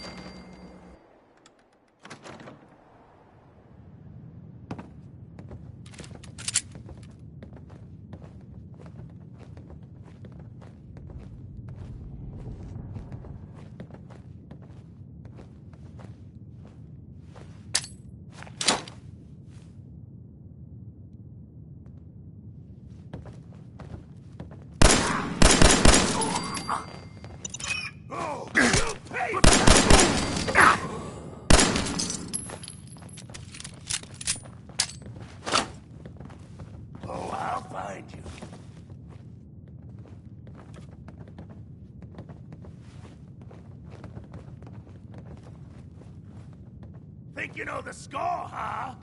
Oh, I'll find you. Think you know the score, huh?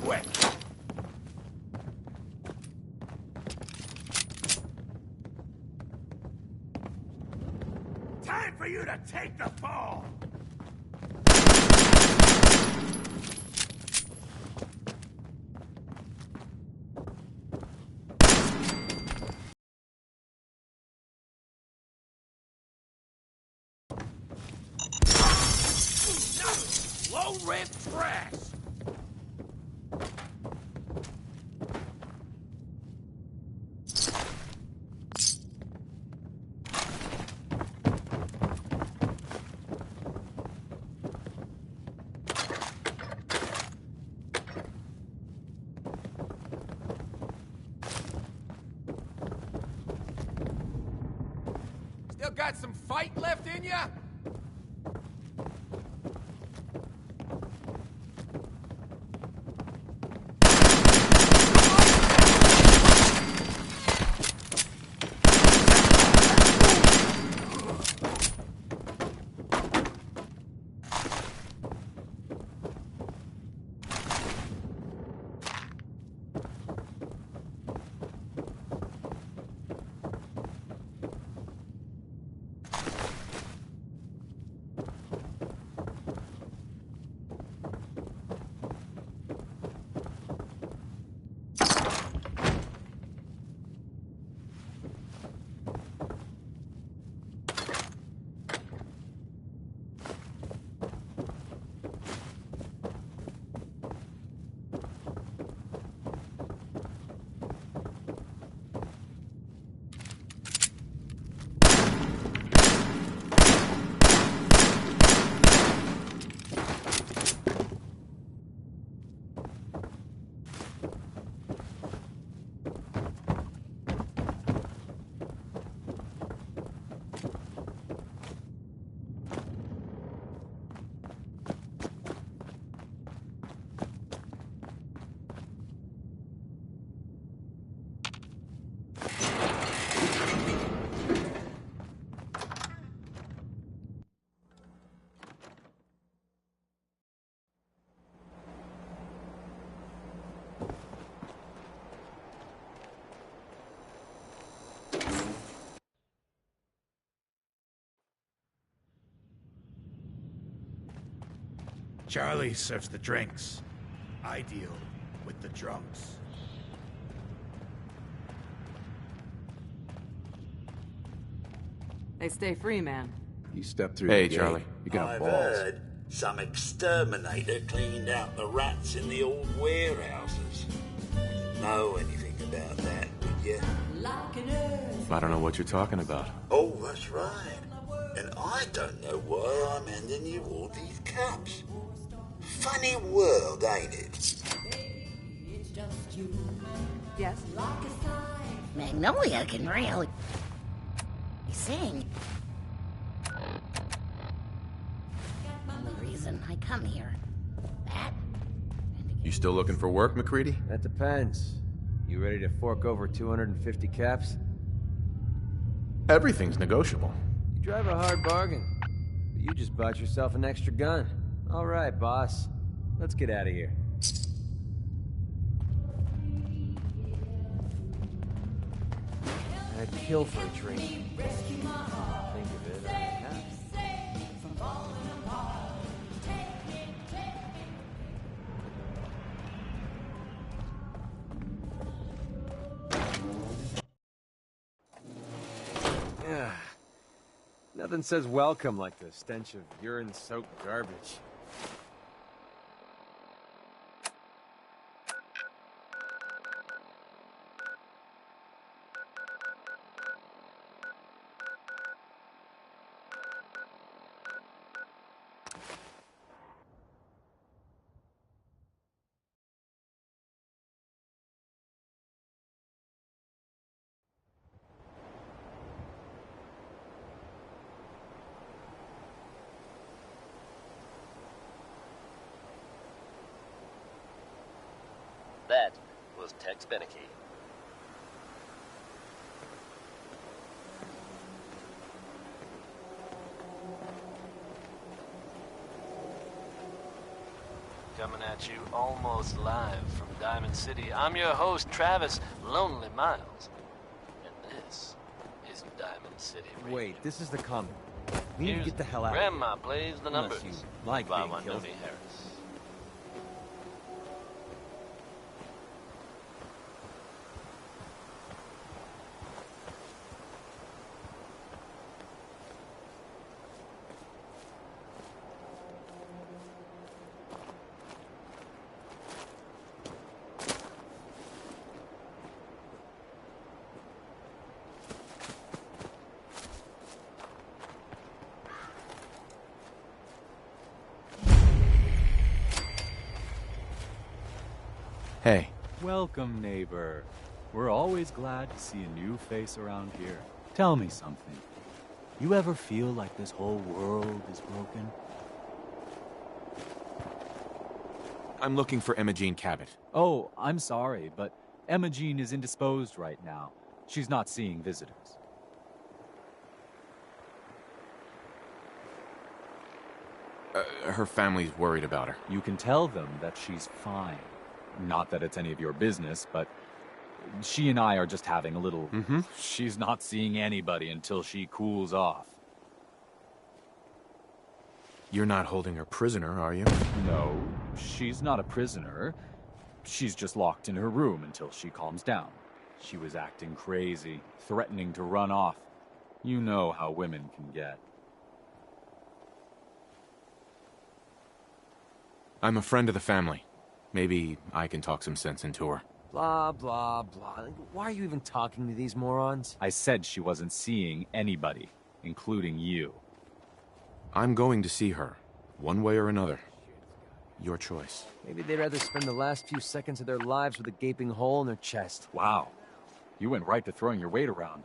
Quick. Time for you to take the fall. Low rent trash. Still got some fight left in ya? Charlie serves the drinks. I deal with the drunks. They stay free, man. You step through Hey, the gate, Charlie. you're gonna I've balls. heard some exterminator cleaned out the rats in the old warehouses. Know anything about that, would you? I don't know what you're talking about. Oh, that's right. And I don't know why I'm handing you all these cups. Funny world, ain't it? Yes? Magnolia can really sing. Only reason I come here. That? You still looking for work, McCready? That depends. You ready to fork over 250 caps? Everything's negotiable. You drive a hard bargain. But you just bought yourself an extra gun. All right, boss. Let's get out of here. I'd kill for a drink. Think of it, I have. Yeah. Nothing says welcome like the stench of urine-soaked garbage. That was Tex Beneke. Coming at you almost live from Diamond City. I'm your host, Travis Lonely Miles. And this is Diamond City Radio. Wait, this is the comment. We need to get the hell out Grandma plays the Unless numbers. you like by being killed. Noni Harris. Hey. Welcome, neighbor. We're always glad to see a new face around here. Tell me something. You ever feel like this whole world is broken? I'm looking for Emma Jean Cabot. Oh, I'm sorry, but Emma Jean is indisposed right now. She's not seeing visitors. Her family's worried about her. You can tell them that she's fine. Not that it's any of your business, but she and I are just having a little... She's not seeing anybody until she cools off. You're not holding her prisoner, are you? No, she's not a prisoner. She's just locked in her room until she calms down. She was acting crazy, threatening to run off. You know how women can get. I'm a friend of the family. Maybe I can talk some sense into her. Blah, blah, blah. Why are you even talking to these morons? I said she wasn't seeing anybody, including you. I'm going to see her, one way or another. Your choice. Maybe they'd rather spend the last few seconds of their lives with a gaping hole in their chest. Wow. You went right to throwing your weight around.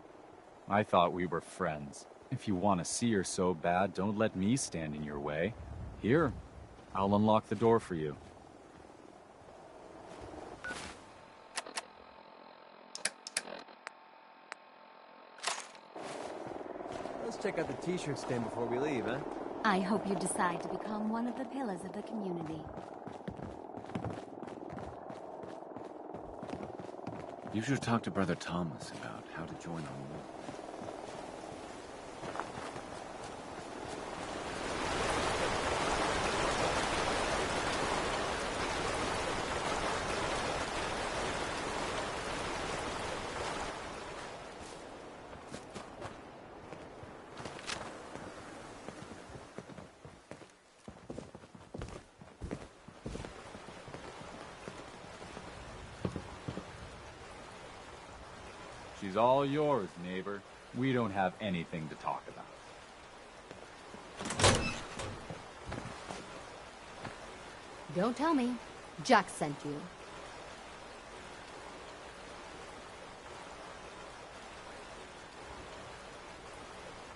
I thought we were friends. If you want to see her so bad, don't let me stand in your way. Here, I'll unlock the door for you. Let's check out the t-shirt stand before we leave, huh? I hope you decide to become one of the pillars of the community. You should talk to Brother Thomas about how to join our war. She's all yours, neighbor. We don't have anything to talk about. Don't tell me. Jack sent you.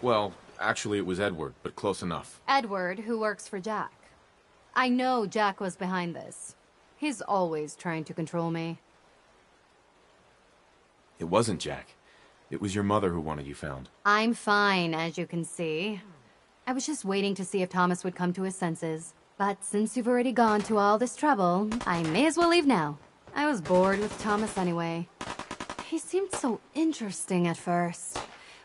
Well, actually it was Edward, but close enough. Edward, who works for Jack. I know Jack was behind this. He's always trying to control me. It wasn't Jack. It was your mother who wanted you found. I'm fine, as you can see. I was just waiting to see if Thomas would come to his senses. But since you've already gone to all this trouble, I may as well leave now. I was bored with Thomas anyway. He seemed so interesting at first.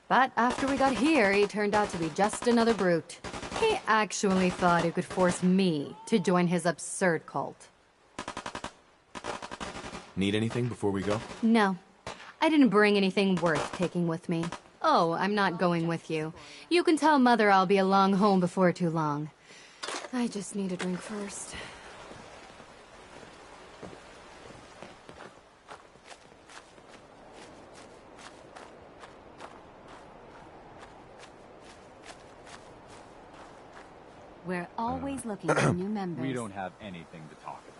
But after we got here, he turned out to be just another brute. He actually thought he could force me to join his absurd cult. Need anything before we go? No. I didn't bring anything worth taking with me. Oh, I'm not going with you. You can tell Mother I'll be along home before too long. I just need a drink first. We're always looking for new members. We don't have anything to talk about.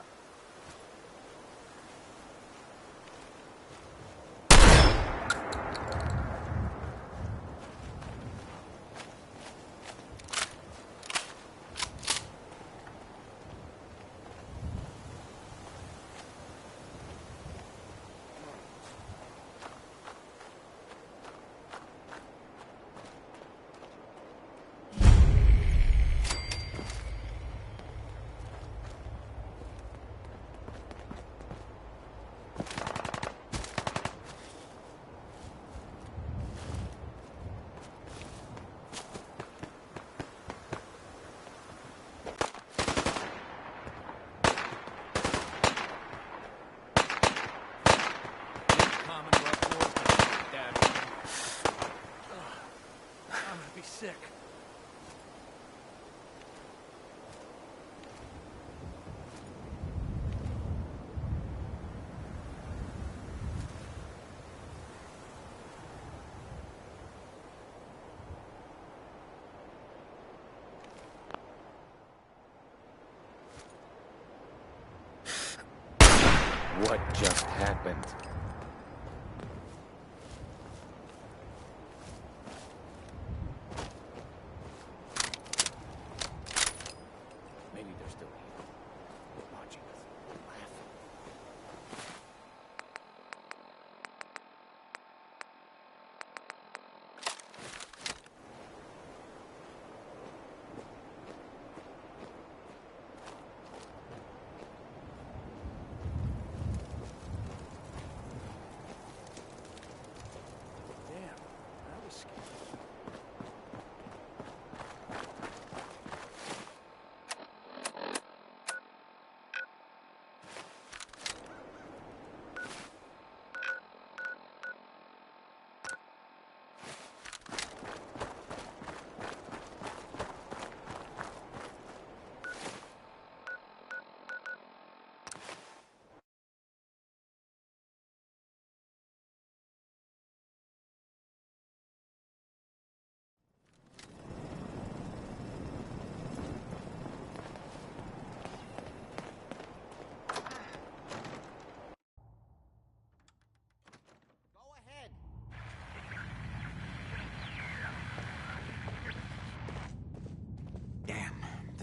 Sick. What just happened?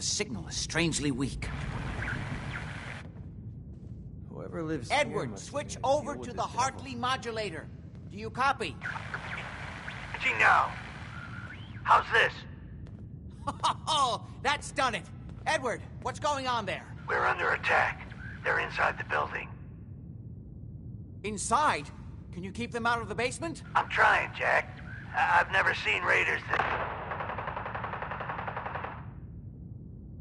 signal is strangely weak. Whoever lives Edward, switch over to the Hartley modulator. Do you copy? Switching now. How's this? Oh, that's done it. Edward, what's going on there? We're under attack. They're inside the building. Inside? Can you keep them out of the basement? I'm trying, Jack. I've never seen raiders that...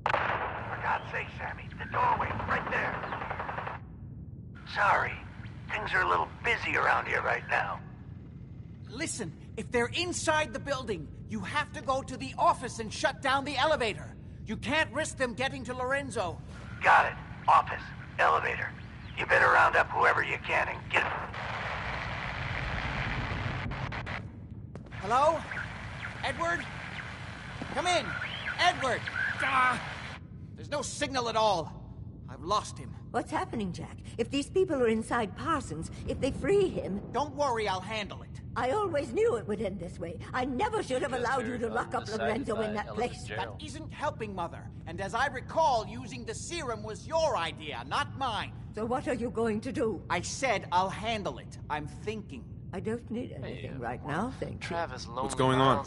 For God's sake, Sammy, the doorway, right there. Sorry. Things are a little busy around here right now. Listen, if they're inside the building, you have to go to the office and shut down the elevator. You can't risk them getting to Lorenzo. Got it. Office. Elevator. You better round up whoever you can and get... Hello? Edward? Come in! Edward! There's no signal at all. I've lost him. What's happening, Jack? If these people are inside Parsons, if they free him... Don't worry, I'll handle it. I always knew it would end this way. I never should have allowed you to lock up Lorenzo in that place. That isn't helping, Mother. And as I recall, using the serum was your idea, not mine. So what are you going to do? I said I'll handle it. I'm thinking. I don't need anything right now, thank you. Travis What's going on?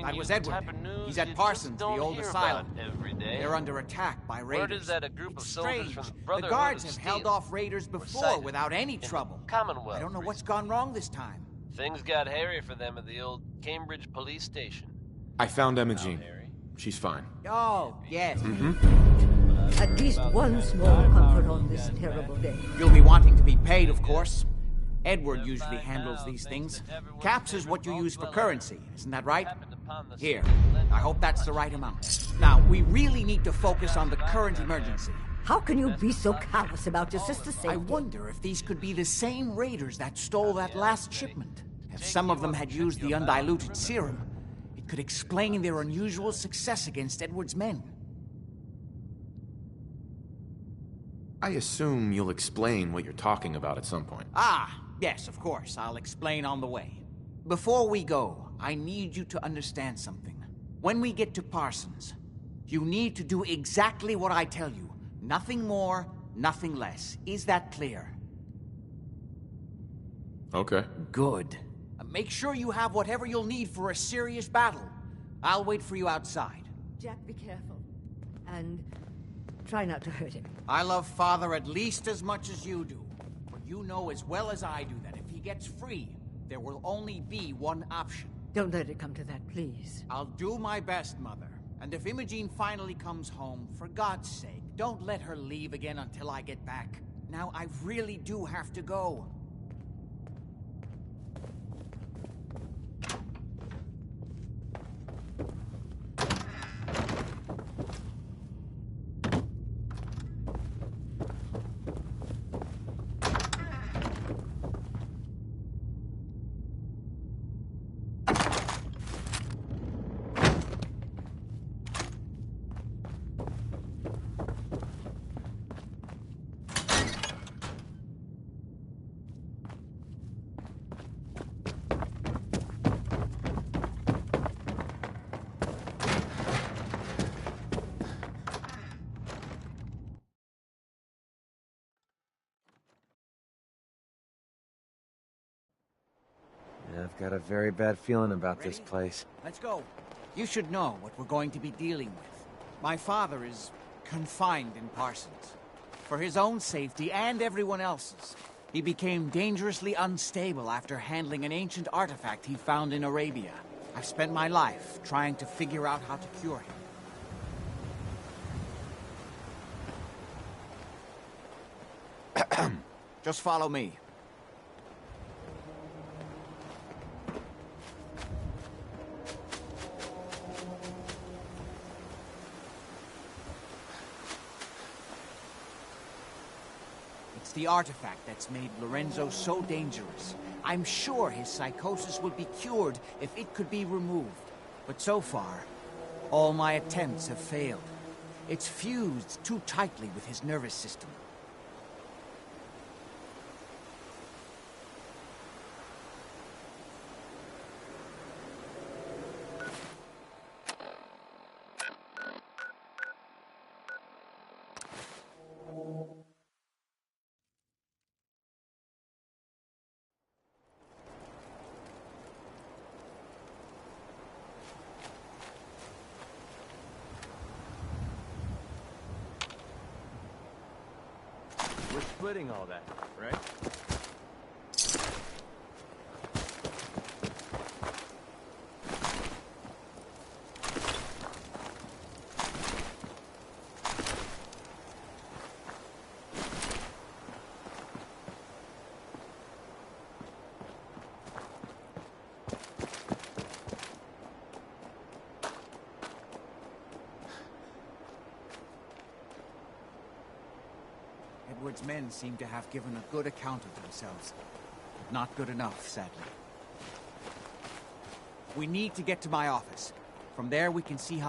That was Edward. He's at Parsons, the old asylum. Every day. They're under attack by raiders. Word is that a group of soldiers from the The Brotherhood guards of have Steel held off raiders before sighted without any in the trouble. Commonwealth I don't know what's gone wrong this time. Things got hairy for them at the old Cambridge police station. I found Imogene. She's fine. Oh, yes. At least one small comfort on this terrible day. You'll be wanting to be paid, of course. Edward usually handles these things. Caps is what you use for currency, isn't that right? Here, I hope that's the right amount. Now, we really need to focus on the current emergency. How can you be so callous about your sister's safety? I wonder if these could be the same raiders that stole that last shipment. If some of them had used the undiluted serum, it could explain their unusual success against Edward's men. I assume you'll explain what you're talking about at some point. Ah, yes, of course. I'll explain on the way. Before we go, I need you to understand something. When we get to Parsons, you need to do exactly what I tell you. Nothing more, nothing less. Is that clear? Okay. Good. Make sure you have whatever you'll need for a serious battle. I'll wait for you outside. Jack, be careful. And try not to hurt him. I love Father at least as much as you do. But you know as well as I do that if he gets free, there will only be one option. Don't let it come to that, please. I'll do my best, Mother. And if Imogene finally comes home, for God's sake, don't let her leave again until I get back. Now, I really do have to go. I've got a very bad feeling about this place. Let's go. You should know what we're going to be dealing with. My father is confined in Parsons. For his own safety and everyone else's. He became dangerously unstable after handling an ancient artifact he found in Arabia. I've spent my life trying to figure out how to cure him. Just follow me. It's the artifact that's made Lorenzo so dangerous. I'm sure his psychosis would be cured if it could be removed. But so far, all my attempts have failed. It's fused too tightly with his nervous system. we're splitting all that, right? Edward's men seem to have given a good account of themselves. But not good enough, sadly. We need to get to my office. From there we can see how